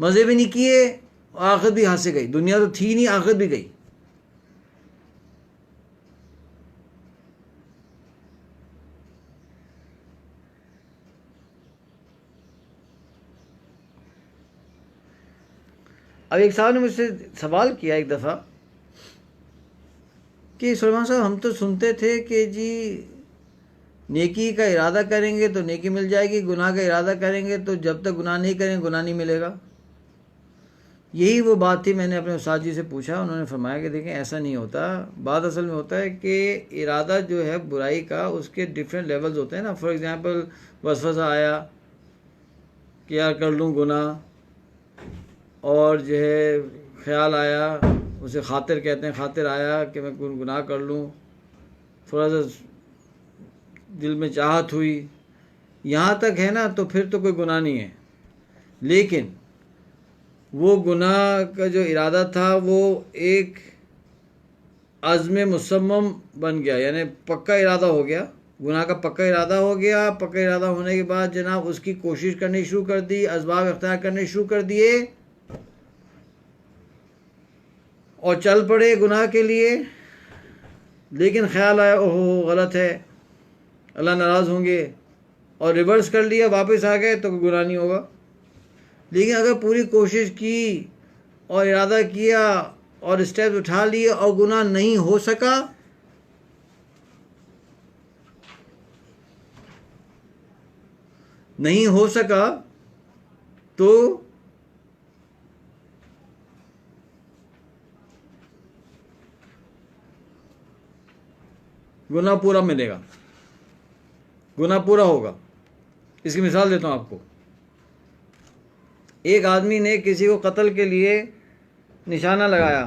मज़े भी नहीं किए, आखिरत भी हाथ से गई। दुनिया तो थी नहीं, आखिरत भी गई। अब एक साहब ने मुझसे सवाल किया एक दफ़ा कि सुलेमान साहब, हम तो सुनते थे कि जी नेकी का इरादा करेंगे तो नेकी मिल जाएगी, गुनाह का इरादा करेंगे तो जब तक गुनाह नहीं करेंगे गुनाह नहीं मिलेगा। यही वो बात थी, मैंने अपने उस्ताद जी से पूछा, उन्होंने फरमाया कि देखें ऐसा नहीं होता। बात असल में होता है कि इरादा जो है बुराई का, उसके डिफरेंट लेवल्स होते हैं ना। फॉर एग्ज़ाम्पल वसवसा आया कि यार कर लूँ गुनाह, और जो है ख्याल आया, उसे खातिर कहते हैं, खातिर आया कि मैं गुनाह कर लूँ, थोड़ा सा दिल में चाहत हुई, यहाँ तक है ना, तो फिर तो कोई गुनाह नहीं है। लेकिन वो गुनाह का जो इरादा था वो एक अज़्म मुसम्मम बन गया, यानी पक्का इरादा हो गया, गुनाह का पक्का इरादा हो गया। पक्का इरादा होने के बाद जनाब उसकी कोशिश करनी शुरू कर दी, असबाब अख्तियार करने शुरू कर दिए और चल पड़े गुनाह के लिए। लेकिन ख्याल आया ओहो गलत है, अल्लाह नाराज़ होंगे, और रिवर्स कर लिया, वापस आ गए तो गुनाह नहीं होगा। लेकिन अगर पूरी कोशिश की और इरादा किया और स्टेप उठा लिए और गुनाह नहीं हो सका, नहीं हो सका, तो गुनाह पूरा मिलेगा, गुनाह पूरा होगा। इसकी मिसाल देता हूँ आपको। एक आदमी ने किसी को कत्ल के लिए निशाना लगाया,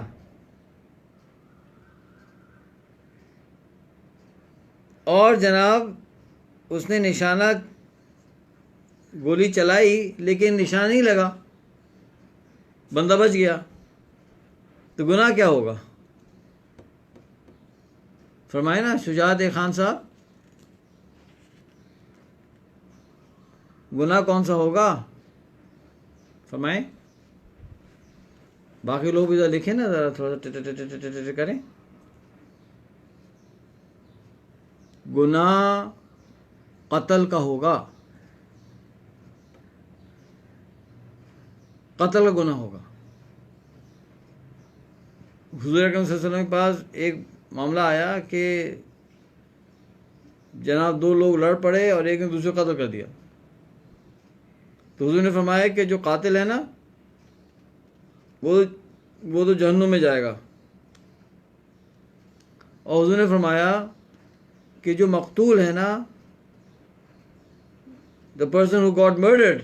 और जनाब उसने निशाना, गोली चलाई, लेकिन निशाना नहीं लगा, बंदा बच गया, तो गुनाह क्या होगा? फरमाए ना शुजात खान साहब, गुनाह कौन सा होगा? फरमाए। बाकी लोग भी लिखे ना, ज़रा थोड़ा सा करें। गुनाह कत्ल का होगा, कत्ल का गुनाह होगा। हुज़ूर अकरम सल्लल्लाहु अलैहि वसल्लम के पास एक मामला आया कि जनाब दो लोग लड़ पड़े और एक ने दूसरे को कत्ल कर दिया। तो हुज़ूर ने फरमाया कि जो कातिल है ना, वो तो जहन्नुम में जाएगा। और हुज़ूर ने फरमाया कि जो मकतूल है ना, the person who got murdered,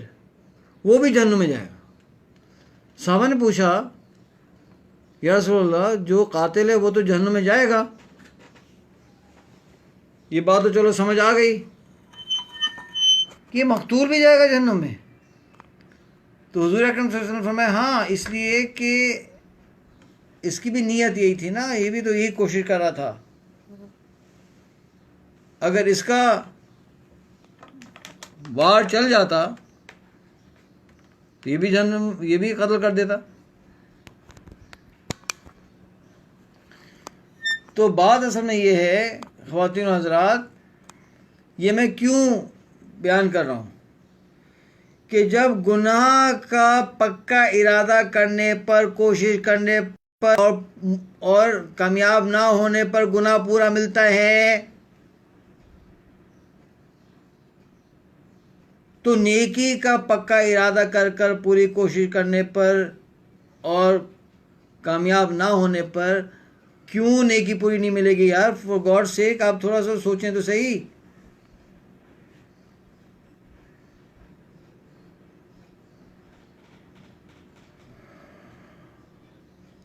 वो भी जहन्नुम में जाएगा। साहबा ने पूछा, या रसूलल्लाह, जो कातिल है वो तो जहन्नुम में जाएगा, ये बात तो चलो समझ आ गई कि मकतूल भी जाएगा जहन्नुम में। तो हुज़ूर अकरम सल्लल्लाहु अलैहि वसल्लम फरमाया, हाँ, इसलिए कि इसकी भी नीयत यही थी ना, ये भी तो यही कोशिश कर रहा था। अगर इसका वार चल जाता तो ये भी जहन्नुम, ये भी कत्ल कर देता। तो बात असल में ये है ख़वातीन और हज़रात, ये मैं क्यों बयान कर रहा हूँ कि जब गुनाह का पक्का इरादा करने पर, कोशिश करने पर और कामयाब ना होने पर गुनाह पूरा मिलता है, तो नेकी का पक्का इरादा कर कर पूरी कोशिश करने पर और कामयाब ना होने पर क्यों नेकी पूरी नहीं मिलेगी? यार, फॉर गॉड सेक, आप थोड़ा सा सोचें तो सही।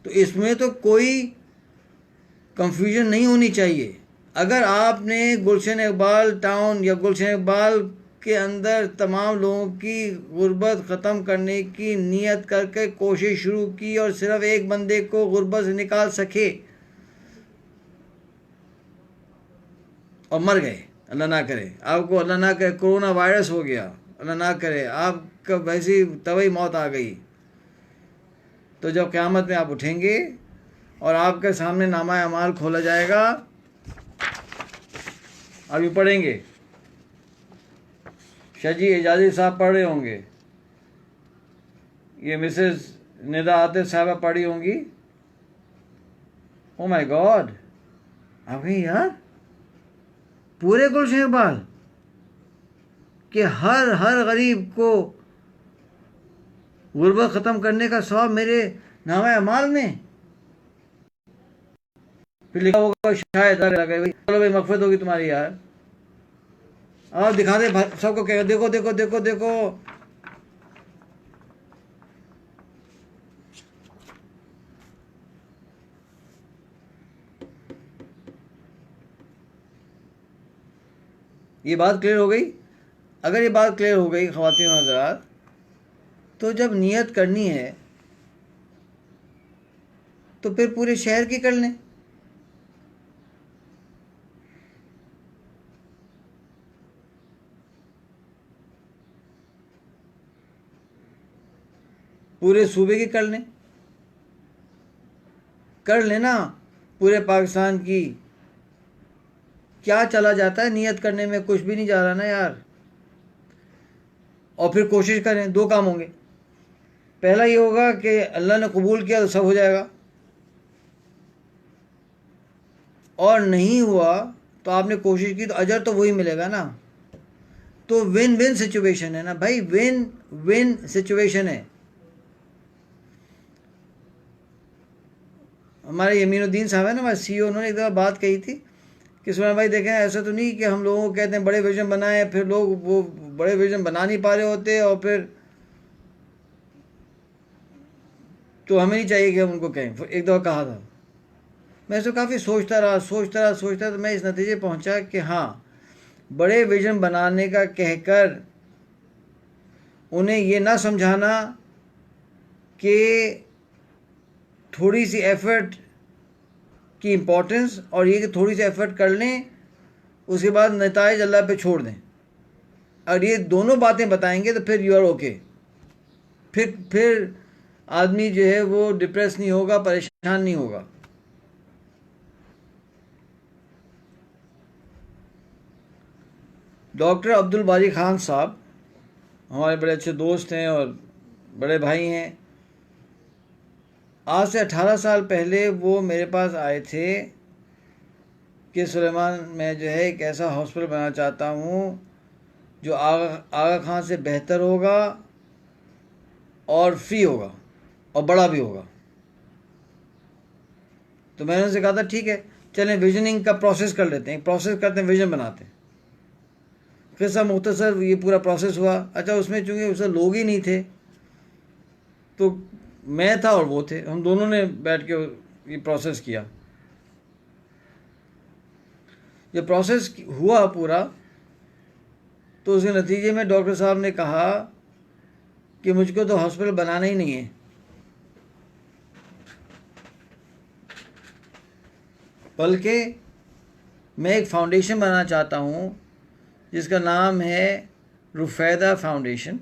तो इसमें तो कोई कंफ्यूजन नहीं होनी चाहिए। अगर आपने गुलशन इकबाल टाउन या गुलशन इकबाल के अंदर तमाम लोगों की गुर्बत ख़त्म करने की नीयत करके कोशिश शुरू की और सिर्फ एक बंदे को गुर्बत से निकाल सके और मर गए, अल्लाह ना करे आपको, अल्लाह ना करे कोरोना वायरस हो गया, अल्लाह ना करे आपका वैसी तभी मौत आ गई, तो जब क़यामत में आप उठेंगे और आपके सामने नामा अमाल खोला जाएगा, अभी पढ़ेंगे, शाजी एजाजी साहब पढ़ रहे होंगे, ये मिसेस निदा आतिफ साहबा पढ़ी होंगी। ओ माय गॉड, आ गई यार पूरे गुलशन इकबाल कि हर गरीब को गुर्बत ख़त्म करने का सवाब मेरे नामा अमाल में। फिर लिखा होगा शायद, चलो भाई मगफिरत होगी तुम्हारी यार। और दिखा दे सबको, कह देखो देखो देखो देखो, ये बात क्लियर हो गई। अगर ये बात क्लियर हो गई ख़वातीन और हज़रात, तो जब नियत करनी है तो फिर पूरे शहर की कर लें। पूरे सूबे की कर लेना, पूरे पाकिस्तान की। क्या चला जाता है नियत करने में, कुछ भी नहीं जा रहा ना यार। और फिर कोशिश करें, दो काम होंगे, पहला ये होगा कि अल्लाह ने कबूल किया तो सब हो जाएगा, और नहीं हुआ तो आपने कोशिश की तो अजर तो वही मिलेगा ना। तो विन विन सिचुएशन है ना भाई, विन विन सिचुएशन है। हमारे यमीनुद्दीन साहब है ना, हमारे CEO, उन्होंने एक दफ़ा बात कही थी कि सुभान भाई देखें, ऐसा तो नहीं कि हम लोगों को कहते हैं बड़े विजन बनाएं, फिर लोग वो बड़े विजन बना नहीं पा रहे होते, और फिर तो हमें नहीं चाहिए कि हम उनको कहें। एक दफ़ा कहा था, मैं इसको काफ़ी सोचता रहा, तो मैं इस नतीजे पहुंचा कि हाँ, बड़े विजन बनाने का कहकर उन्हें ये ना समझाना कि थोड़ी सी एफर्ट की इम्पोर्टेंस, और ये कि थोड़ी सी एफर्ट कर लें उसके बाद नताइज अल्लाह पे छोड़ दें। अगर ये दोनों बातें बताएंगे तो फिर यू आर ओके, फिर आदमी जो है वो डिप्रेस नहीं होगा, परेशान नहीं होगा। डॉक्टर अब्दुल बारी खान साहब हमारे बड़े अच्छे दोस्त हैं और बड़े भाई हैं। आज से 18 साल पहले वो मेरे पास आए थे कि सुलेमान, मैं जो है एक ऐसा हॉस्पिटल बनाना चाहता हूँ जो आगा खान से बेहतर होगा और फ्री होगा और बड़ा भी होगा। तो मैंने उनसे कहा था ठीक है, चलें विजनिंग का प्रोसेस कर लेते हैं, प्रोसेस करते हैं, विजन बनाते हैं। किस्सा मुख्तसर ये पूरा प्रोसेस हुआ। अच्छा, उसमें चूँकि उसमें लोग ही नहीं थे, तो मैं था और वो थे, हम दोनों ने बैठ के ये प्रोसेस किया। जब प्रोसेस हुआ पूरा, तो उसके नतीजे में डॉक्टर साहब ने कहा कि मुझको तो हॉस्पिटल बनाना ही नहीं है, बल्कि मैं एक फाउंडेशन बनाना चाहता हूँ जिसका नाम है रुफैदा फाउंडेशन।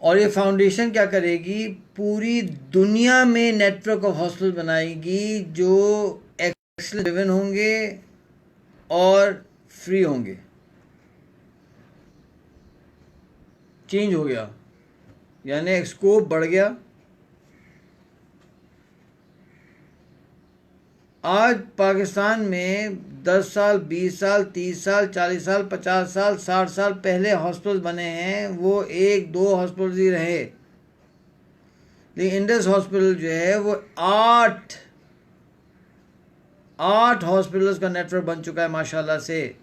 और ये फाउंडेशन क्या करेगी, पूरी दुनिया में नेटवर्क ऑफ हॉस्पिटल बनाएगी जो एक्सेलेंस ड्रिवन होंगे और फ्री होंगे। चेंज हो गया, यानी स्कोप बढ़ गया। आज पाकिस्तान में 10 साल, 20 साल, 30 साल, 40 साल, 50 साल, 60 साल पहले हॉस्पिटल बने हैं, वो 1-2 हॉस्पिटल ही रहे। लेकिन इंडस हॉस्पिटल जो है वो 8 हॉस्पिटल्स का नेटवर्क बन चुका है माशाल्लाह से।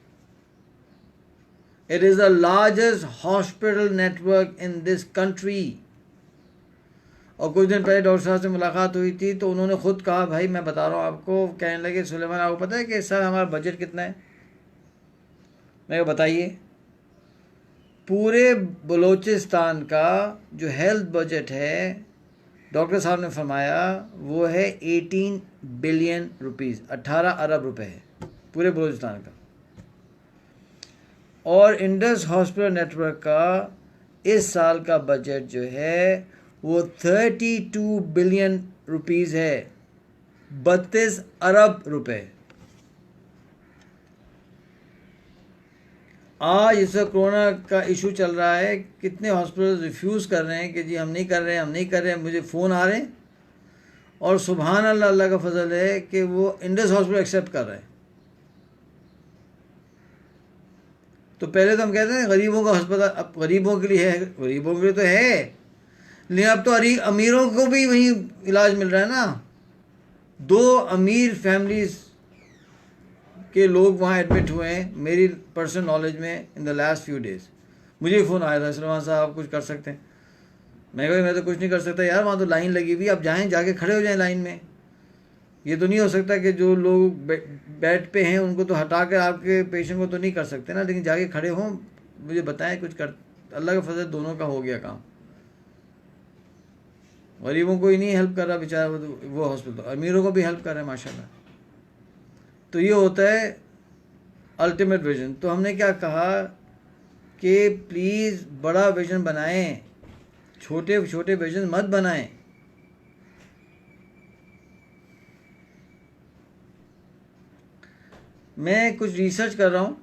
It is the largest hospital network in this country. और कुछ दिन पहले डॉक्टर साहब से मुलाकात हुई थी तो उन्होंने ख़ुद कहा, भाई मैं बता रहा हूँ आपको, कहने लगे सुलेमान आपको पता है कि सर हमारा बजट कितना है? मैं कहा बताइए। पूरे बलूचिस्तान का जो हेल्थ बजट है, डॉक्टर साहब ने फरमाया वो है 18 बिलियन रुपीज़, 18 अरब रुपए है पूरे बलूचिस्तान का। और इंडस हॉस्पिटल नेटवर्क का इस साल का बजट जो है वो 32 बिलियन रुपीज़ है, 32 अरब रुपए। आज इस वक्त कोरोना का इशू चल रहा है, कितने हॉस्पिटल रिफ्यूज़ कर रहे हैं कि जी हम नहीं कर रहे हैं, हम नहीं कर रहे हैं। मुझे फ़ोन आ रहे हैं और सुभान अल्लाह, अल्लाह का फजल है कि वो इंडस हॉस्पिटल एक्सेप्ट कर रहे हैं। तो पहले तो हम कहते हैं गरीबों का अस्पताल, अब गरीबों के लिए है, गरीबों के लिए तो है, लेकिन अब तो अमीरों को भी वहीं इलाज मिल रहा है ना। 2 अमीर फैमिलीज़ के लोग वहाँ एडमिट हुए हैं मेरी पर्सनल नॉलेज में in the last few days. मुझे फ़ोन आया था, सुलेमान साहब आप कुछ कर सकते हैं? मैं कहा मैं तो कुछ नहीं कर सकता यार, वहाँ तो लाइन लगी हुई, आप जाएँ, जाके खड़े हो जाएं लाइन में। ये तो नहीं हो सकता कि जो लोग बेड पे हैं उनको तो हटा कर आपके पेशेंट को तो नहीं कर सकते ना, लेकिन जाके खड़े हों, मुझे बताएं कुछ कर। अल्लाह का फजल, दोनों का हो गया काम। गरीबों को ही नहीं हेल्प कर रहा बेचारा वो हॉस्पिटल, अमीरों को भी हेल्प कर रहे हैं माशाल्लाह। तो ये होता है अल्टीमेट विजन। तो हमने क्या कहा कि प्लीज़ बड़ा विजन बनाएं, छोटे छोटे विजन मत बनाएं। मैं कुछ रिसर्च कर रहा हूँ,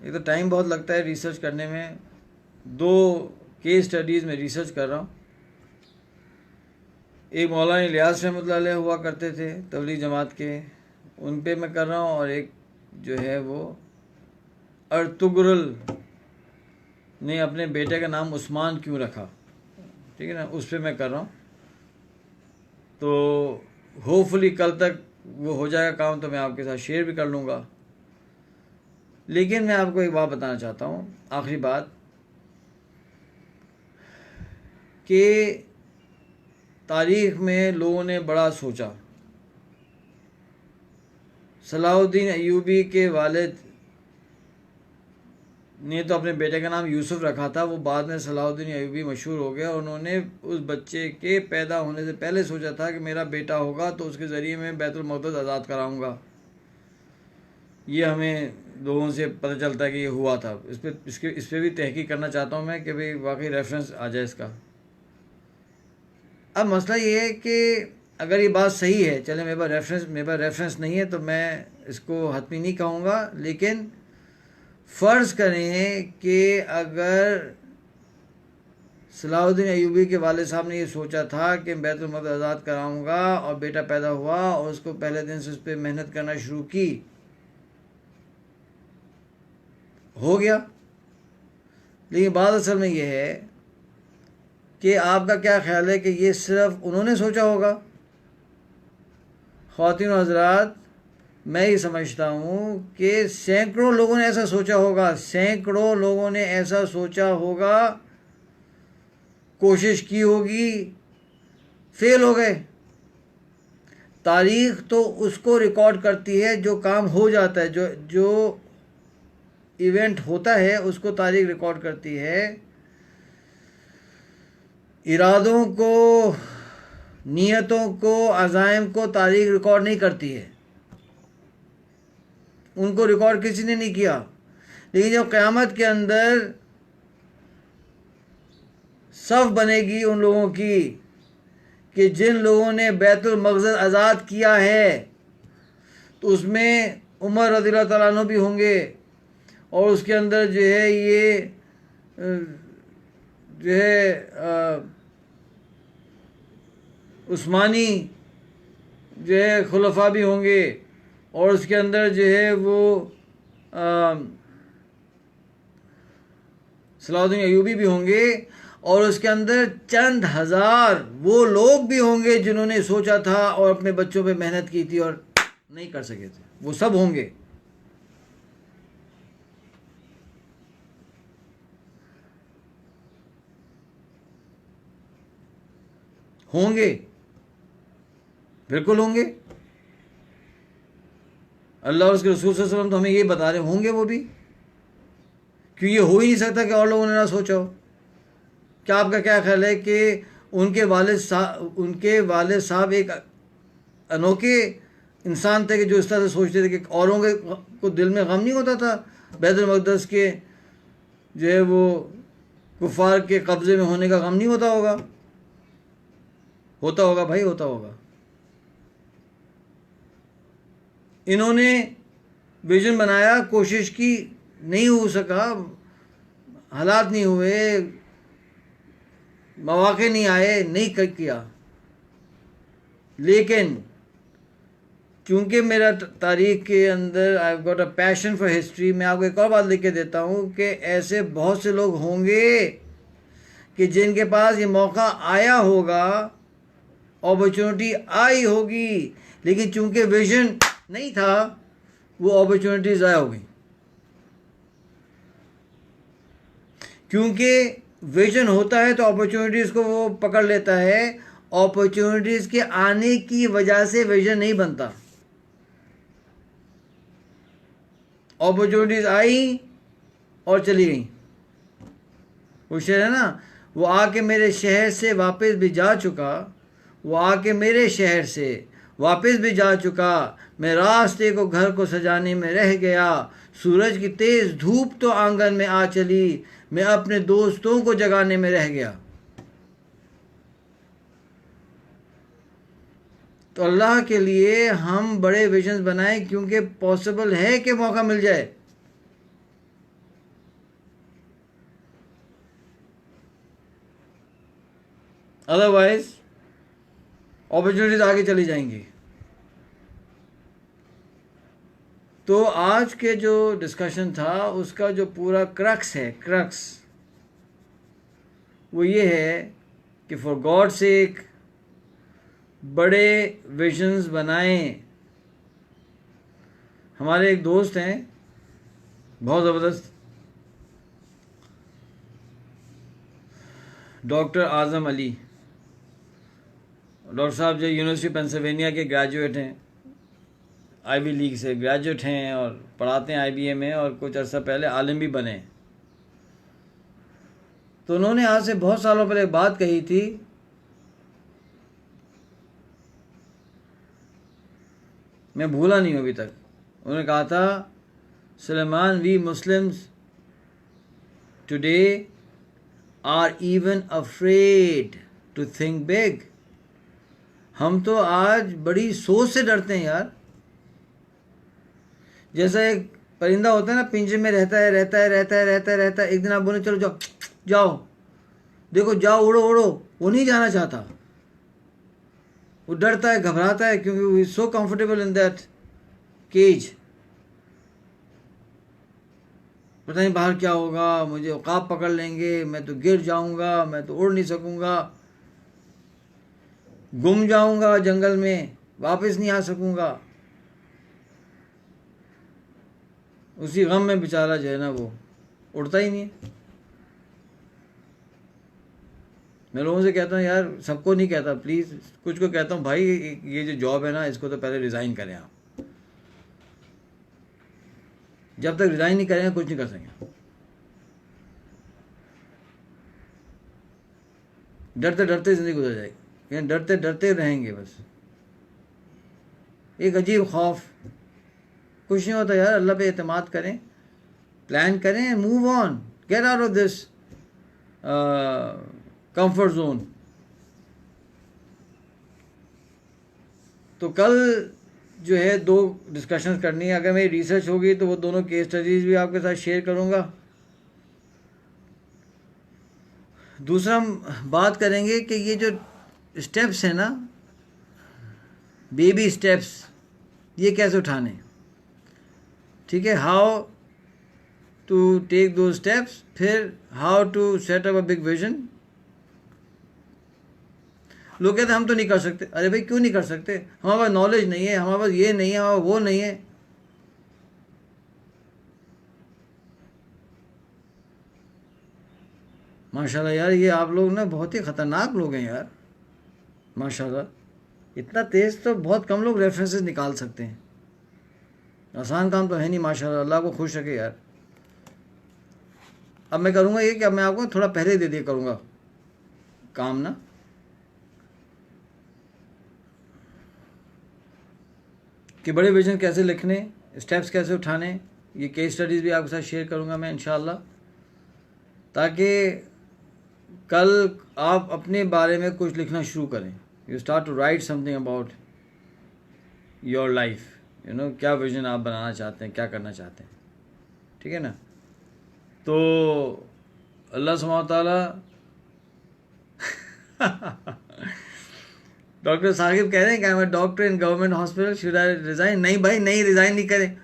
ये तो टाइम बहुत लगता है रिसर्च करने में। 2 केस स्टडीज़ में रिसर्च कर रहा हूँ। एक मौलाना इलियास रहमतुल्लाह अलैह हुआ करते थे तबलीग जमात के, उन पे मैं कर रहा हूँ। और एक जो है वो अर्तुगरुल ने अपने बेटे का नाम उस्मान क्यों रखा, ठीक है ना, उस पर मैं कर रहा हूँ। तो होपफुली कल तक वो हो जाएगा काम, तो मैं आपके साथ शेयर भी कर लूँगा। लेकिन मैं आपको एक बात बताना चाहता हूँ, आखिरी बात, कि तारीख़ में लोगों ने बड़ा सोचा। सलाहुद्दीन अय्यूबी के वालिद ने तो अपने बेटे का नाम यूसुफ रखा था, वो बाद में सलाहुद्दीन अय्यूबी मशहूर हो गया। उन्होंने उस बच्चे के पैदा होने से पहले सोचा था कि मेरा बेटा होगा तो उसके ज़रिए मैं बैतुल मक़दस आज़ाद कराऊंगा। ये हमें लोगों से पता चलता है कि ये हुआ था। इस पर भी तहकीक करना चाहता हूँ मैं कि भाई वाकई रेफरेंस आ जाए इसका। अब मसला ये है कि अगर ये बात सही है, चले मेरे पास रेफरेंस नहीं है तो मैं इसको हतमी नहीं कहूँगा, लेकिन फ़र्ज़ करें कि अगर सलाहुद्दीन अय्यूबी के वालिद साहब ने ये सोचा था कि बैतुल मक़दस आज़ाद कराऊँगा और बेटा पैदा हुआ और उसको पहले दिन से उस पर मेहनत करना शुरू की, हो गया। लेकिन बात असल में ये है कि आपका क्या ख्याल है कि ये सिर्फ उन्होंने सोचा होगा? ख़वातीन और हज़रात, मैं ये समझता हूँ कि सैकड़ों लोगों ने ऐसा सोचा होगा, सैकड़ों लोगों ने ऐसा सोचा होगा, कोशिश की होगी, फेल हो गए। तारीख़ तो उसको रिकॉर्ड करती है जो काम हो जाता है, जो इवेंट होता है उसको तारीख़ रिकॉर्ड करती है। इरादों को, नियतों को, अज़ाइम को तारीख़ रिकॉर्ड नहीं करती है, उनको रिकॉर्ड किसी ने नहीं किया। लेकिन जब क़यामत के अंदर सफ़ बनेगी उन लोगों की कि जिन लोगों ने बैतुल मक़दस आज़ाद किया है, तो उसमें उमर रज़ियल्लाहु तआला अन्हु भी होंगे, और उसके अंदर जो है ये जो है उस्मानी जो है खुलफा भी होंगे, और उसके अंदर जो है वो सलाहुद्दीन अय्यूबी भी होंगे, और उसके अंदर चंद हज़ार वो लोग भी होंगे जिन्होंने सोचा था और अपने बच्चों पे मेहनत की थी और नहीं कर सके थे, वो सब होंगे। होंगे, बिल्कुल होंगे। अल्लाह और उसके रसूल सल्लल्लाहु अलैहि वसल्लम तो हमें ये बता रहे होंगे वो भी, क्योंकि ये हो ही नहीं सकता कि और लोगों ने ना सोचा हो। क्या आपका क्या ख्याल है कि उनके वालिद साहब एक अनोखे इंसान थे कि जो इस तरह से सोचते थे कि औरों के को दिल में गम नहीं होता था बैतुल मक़दस के जो है वो कुफार के कब्ज़े में होने का गम नहीं होता होगा? होता होगा भाई, होता होगा। इन्होंने विजन बनाया, कोशिश की, नहीं हो सका, हालात नहीं हुए, मौके नहीं आए, नहीं किया। लेकिन क्योंकि मेरा तारीख के अंदर I got a passion for history, मैं आपको एक और बात लिख के देता हूँ कि ऐसे बहुत से लोग होंगे कि जिनके पास ये मौका आया होगा, अपॉर्चुनिटी आई होगी, लेकिन चूंकि विजन नहीं था, वो अपॉर्चुनिटी ज़ाया हो गई। क्योंकि विजन होता है तो अपॉर्चुनिटीज़ को वो पकड़ लेता है। अपॉर्चुनिटीज़ के आने की वजह से विजन नहीं बनता। अपॉर्चुनिटीज़ आई और चली गई। वो शेर है ना, वो आके मेरे शहर से वापस भी जा चुका, वो आके मेरे शहर से वापस भी जा चुका, मैं रास्ते को घर को सजाने में रह गया, सूरज की तेज़ धूप तो आंगन में आ चली, मैं अपने दोस्तों को जगाने में रह गया। तो अल्लाह के लिए हम बड़े विजन्स बनाएं, क्योंकि पॉसिबल है कि मौका मिल जाए। अदरवाइज अपॉर्चुनिटीज आगे चली जाएंगी। तो आज के जो डिस्कशन था उसका जो पूरा क्रक्स वो ये है कि फॉर गॉड सेक बड़े विजन्स बनाएं। हमारे एक दोस्त हैं बहुत ज़बरदस्त, डॉक्टर आज़म अली। डॉक्टर साहब जो यूनिवर्सिटी पेंसिल्वेनिया के ग्रेजुएट हैं, आईवी लीग से ग्रेजुएट हैं और पढ़ाते हैं आईबीए में, और कुछ अर्सा पहले आलिम भी बने। तो उन्होंने आज से बहुत सालों पहले एक बात कही थी, मैं भूला नहीं हूँ अभी तक। उन्होंने कहा था, Suleman, we Muslims today are even afraid to think big. हम तो आज बड़ी सोच से डरते हैं यार। जैसा एक परिंदा होता है ना, पिंजरे में रहता है, एक दिन आप बोले चलो जाओ जाओ, देखो जाओ, उड़ो उड़ो, वो नहीं जाना चाहता, वो डरता है, घबराता है, क्योंकि वो is so comfortable in that cage. पता नहीं बाहर क्या होगा, मुझे उकाब पकड़ लेंगे, मैं तो गिर जाऊंगा, मैं तो उड़ नहीं सकूंगा, गुम जाऊंगा जंगल में, वापस नहीं आ सकूंगा। उसी गम में बेचारा जो है ना वो उड़ता ही नहीं है। मैं लोगों से कहता हूँ यार, सबको नहीं कहता, प्लीज़ कुछ को कहता हूँ, भाई ये जो जॉब है ना, इसको तो पहले रिज़ाइन करें आप। जब तक रिज़ाइन नहीं करेंगे कुछ नहीं कर सकेंगे। डरते डरते ज़िंदगी गुजर जाएगी, लेकिन डरते डरते रहेंगे बस। एक अजीब खौफ, कुछ नहीं होता यार। अल्लाह पे एतमाद करें, प्लान करें, move on, get out of this comfort zone. तो कल जो है 2 डिस्कशंस करनी है। अगर मेरी रिसर्च होगी तो वो दोनों केस स्टडीज़ भी आपके साथ शेयर करूँगा। दूसरा हम बात करेंगे कि ये जो स्टेप्स हैं ना, बेबी स्टेप्स, ये कैसे उठाने, ठीक है, हाउ टू टेक दो स्टेप्स, फिर how to set up a big vision. लोग कहते हैं हम तो नहीं कर सकते। अरे भाई क्यों नहीं कर सकते? हमारे पास नॉलेज नहीं है, हमारे पास ये नहीं है, हमारे वो नहीं है। माशाल्लाह यार, ये आप लोग ना बहुत ही ख़तरनाक लोग हैं यार। माशाल्लाह, इतना तेज़ तो बहुत कम लोग रेफरेंसेस निकाल सकते हैं। आसान काम तो है नहीं माशाल्लाह, अल्लाह को खुश रखे यार। अब मैं करूँगा ये कि अब मैं आपको थोड़ा पहले दे दिया करूँगा काम ना, कि बड़े विजन कैसे लिखने, स्टेप्स कैसे उठाने। ये केस स्टडीज़ भी आपके साथ शेयर करूँगा मैं इंशाल्लाह, ताकि कल आप अपने बारे में कुछ लिखना शुरू करें। You start to write something about your life, you know, क्या विजन आप बनाना चाहते हैं, क्या करना चाहते हैं, ठीक है ना। तो अल्लाह सुब्हानहू व तआला डॉक्टर साहिब कह रहे हैं कि मैं doctor in government hospital, should I resign? नहीं भाई, नहीं, रिज़ाइन नहीं करें।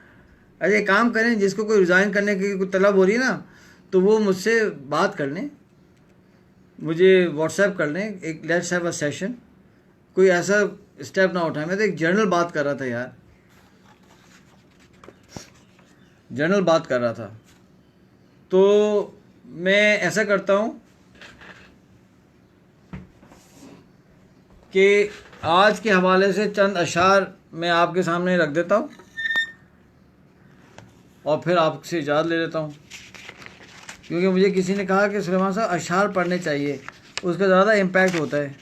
अरे काम करें, जिसको कोई रिज़ाइन करने की कोई तलब हो रही है ना, तो वो मुझसे बात कर लें, मुझे व्हाट्सएप कर लें, एक लेट्स हैव अ सेशन। कोई ऐसा स्टेप ना उठाए। मैं तो एक जनरल बात कर रहा था यार, जनरल बात कर रहा था। तो मैं ऐसा करता हूँ कि आज के हवाले से चंद अशार मैं आपके सामने रख देता हूँ और फिर आपसे इजाज़त ले लेता हूँ, क्योंकि मुझे किसी ने कहा कि सुलेमान साहब अशार पढ़ने चाहिए, उसका ज़्यादा इम्पैक्ट होता है।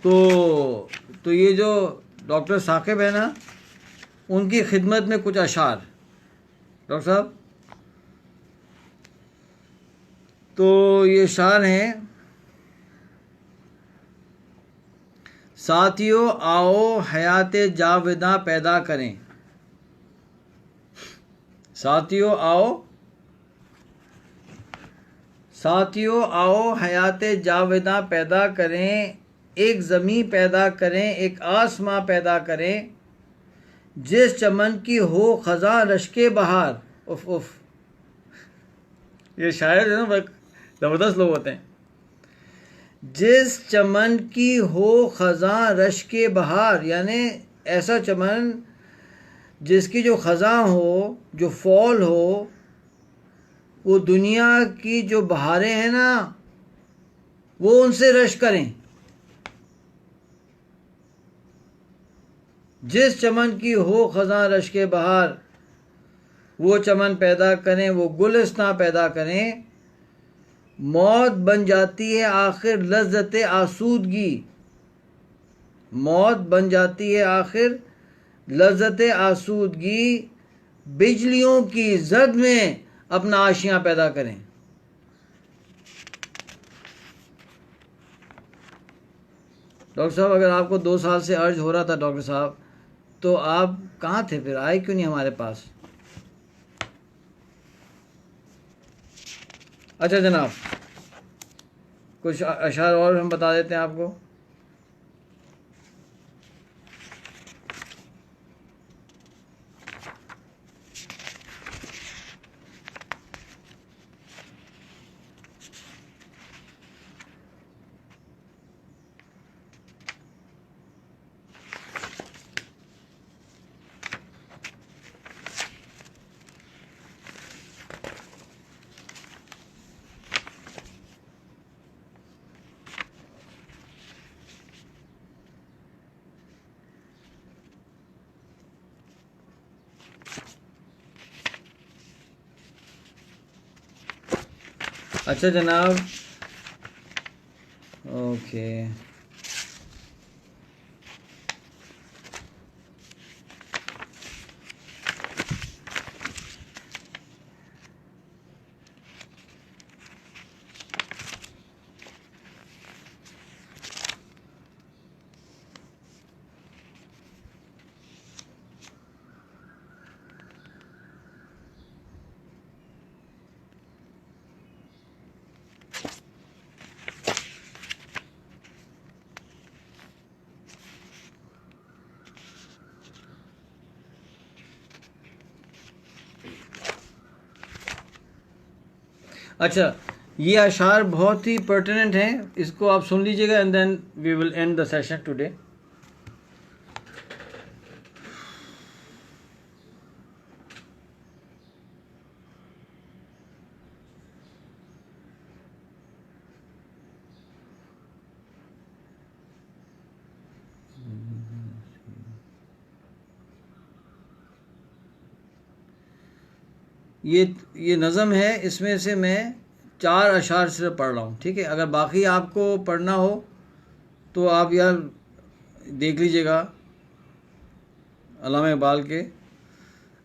तो ये जो डॉक्टर साकिब है ना, उनकी खिदमत में कुछ अशार। डॉक्टर साहब, तो ये शान है, साथियों आओ हयात जावेदा पैदा करें। साथियों आओ हयात जावेदा पैदा करें, एक ज़मीं पैदा करें, एक आसमां पैदा करें, जिस चमन की हो खज़ां रश्के बहार। उफ उफ, ये शायर जो है ना, ज़बरदस्त लोग होते हैं। जिस चमन की हो खज़ां रश्के बहार, यानी ऐसा चमन जिसकी जो खज़ां हो, जो फॉल हो, वो दुनिया की जो बहारें हैं ना, वो उनसे रश करें। जिस चमन की हो खज़ां रश के बहार, वो चमन पैदा करें, वो गुलिस्तां पैदा करें। मौत बन जाती है आखिर लज्जत आसूदगी, मौत बन जाती है आखिर लज्जत आसूदगी, बिजलियों की जद में अपना आशियां पैदा करें। डॉक्टर साहब, अगर आपको 2 साल से अर्ज हो रहा था डॉक्टर साहब, तो आप कहाँ थे फिर, आए क्यों नहीं हमारे पास? अच्छा जनाब, कुछ अशार और हम बता देते हैं आपको। अच्छा जनाब, ओके। अच्छा, ये अशार बहुत ही पर्टिनेंट हैं, इसको आप सुन लीजिएगा and then we will end the session today. ये नज़म है, इसमें से मैं 4 अशार सिर्फ पढ़ रहा हूँ, ठीक है। अगर बाकी आपको पढ़ना हो तो आप यार देख लीजिएगा अल्लामा इकबाल के।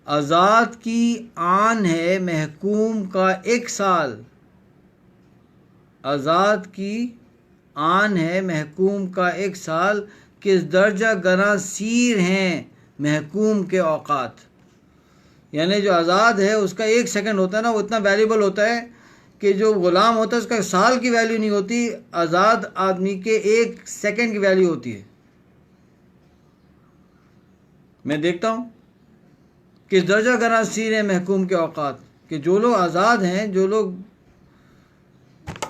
आज़ाद की आन है महकूम का एक साल, आज़ाद की आन है महकूम का एक साल, किस दर्जा गना सीर हैं महकूम के औकात। यानी जो आज़ाद है उसका 1 सेकंड होता है ना, वो इतना वैल्यूबल होता है कि जो ग़ुलाम होता है उसका साल की वैल्यू नहीं होती, आज़ाद आदमी के 1 सेकंड की वैल्यू होती है। मैं देखता हूँ किस दर्जा गना सीर है महकूम के औकात, कि जो लोग आज़ाद हैं, जो लोग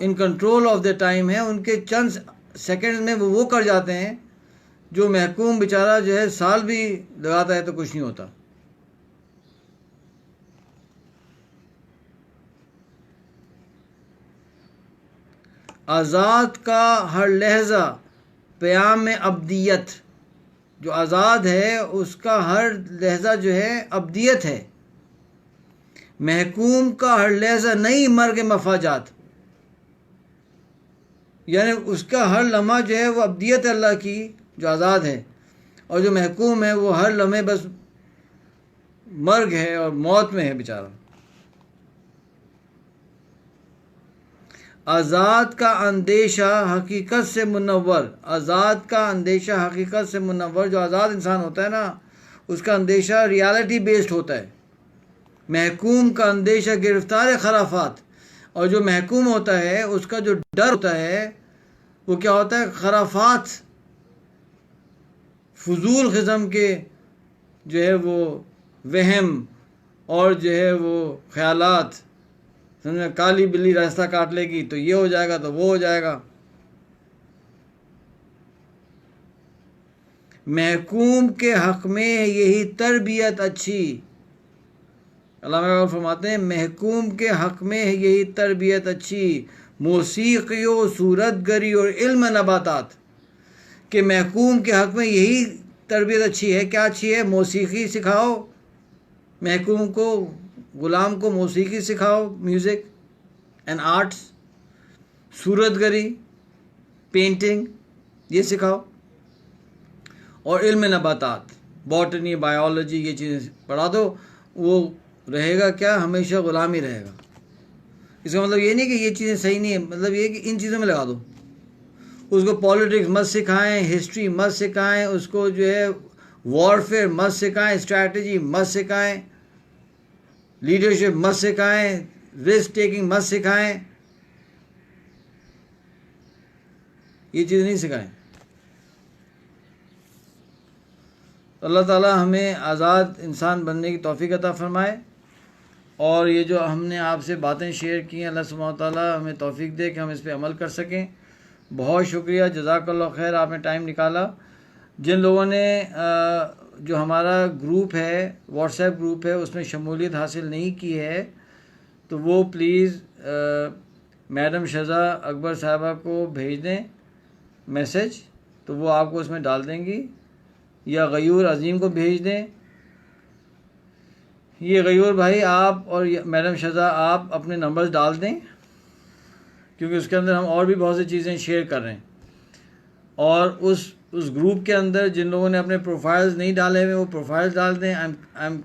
in control of the time है, उनके चंद सेकंड में वो कर जाते हैं जो महकूम बेचारा जो है साल भी लगाता है तो कुछ नहीं होता। आज़ाद का हर लहजा क़याम में अब्दियत, जो आज़ाद है उसका हर लहजा जो है अब्दियत है। महकूम का हर लहजा नई मर्ग मफाजात, यानी उसका हर लम्हा जो है वो अब्दियत है अल्लाह की, जो आज़ाद है। और जो महकूम है वो हर लम्हे बस मर्ग है और मौत में है बेचारा। आज़ाद का अंदेशा हकीकत से मुनव्वर, आज़ाद का अंदेशा हकीकत से मुनव्वर, जो आज़ाद इंसान होता है ना उसका अंदेशा रियलिटी बेस्ड होता है। महकूम का अंदेशा गिरफ्तार खराफात, और जो महकूम होता है उसका जो डर होता है वो क्या होता है, खराफात, फजूल किस्म के जो है वो वहम और जो है वो ख्यालात, समझे, काली बिल्ली रास्ता काट लेगी तो ये हो जाएगा तो वो हो जाएगा। महकूम के हक़ में यही तरबियत अच्छी, अल्लामा इकबाल फरमाते हैं महकूम के हक़ में यही तरबियत अच्छी, मौसीक़ी व सूरतगरी और इल्म नबातात, कि महकूम के हक़ में यही तरबियत अच्छी है। क्या अच्छी है? मौसीक़ी सिखाओ महकूम को, ग़ुलाम को मौसीक़ी सिखाओ, म्यूज़िक एंड आर्ट्स, सूरतगरी पेंटिंग ये सिखाओ, और इल्म नबातात बॉटनी बायोलॉजी ये चीज़ें पढ़ा दो। वो रहेगा क्या, हमेशा ग़ुलाम ही रहेगा। इसका मतलब ये नहीं कि ये चीज़ें सही नहीं है, मतलब ये कि इन चीज़ों में लगा दो। उसको पॉलिटिक्स मत सिखाएं, हिस्ट्री मत सिखाएं, उसको जो है वॉरफेयर मत सिखाएं, स्ट्रैटेजी मत सिखाएं, लीडरशिप मत सिखाएं, रिस्क टेकिंग मत सिखाएं, ये चीज़ नहीं सिखाएं। अल्लाह ताला हमें आज़ाद इंसान बनने की तौफीक अता फ़रमाए। और ये जो हमने आपसे बातें शेयर की हैं, अल्लाह सुब्हानहू व तआला हमें तौफीक दे कि हम इस पे अमल कर सकें। बहुत शुक्रिया, जज़ाकल्लाह खैर, आपने टाइम निकाला। जिन लोगों ने जो हमारा ग्रुप है, व्हाट्सएप ग्रुप है, उसमें शमूलियत हासिल नहीं की है तो वो प्लीज़ मैडम शज़ा अकबर साहबा को भेज दें मैसेज, तो वो आपको उसमें डाल देंगी, या गयूर अज़ीम को भेज दें। ये गयूर भाई आप और मैडम शज़ा आप अपने नंबर्स डाल दें, क्योंकि उसके अंदर हम और भी बहुत सी चीज़ें शेयर कर रहे हैं। और उस ग्रुप के अंदर जिन लोगों ने अपने प्रोफाइल्स नहीं डाले हुए वो प्रोफाइल्स डाल दें। I am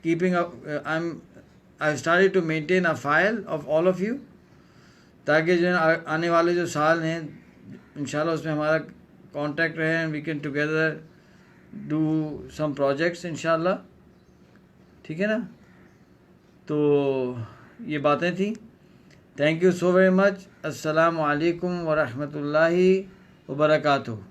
keeping I started to maintain a file of all of you, ताकि जो आने वाले जो साल हैं इंशाल्लाह उसमें हमारा कांटेक्ट रहे and we can together do some projects इंशाल्लाह, ठीक है ना। तो ये बातें थी। Thank you so very much. अस्सलामु अलैकुम व रहमतुल्लाहि व बरकातुहू।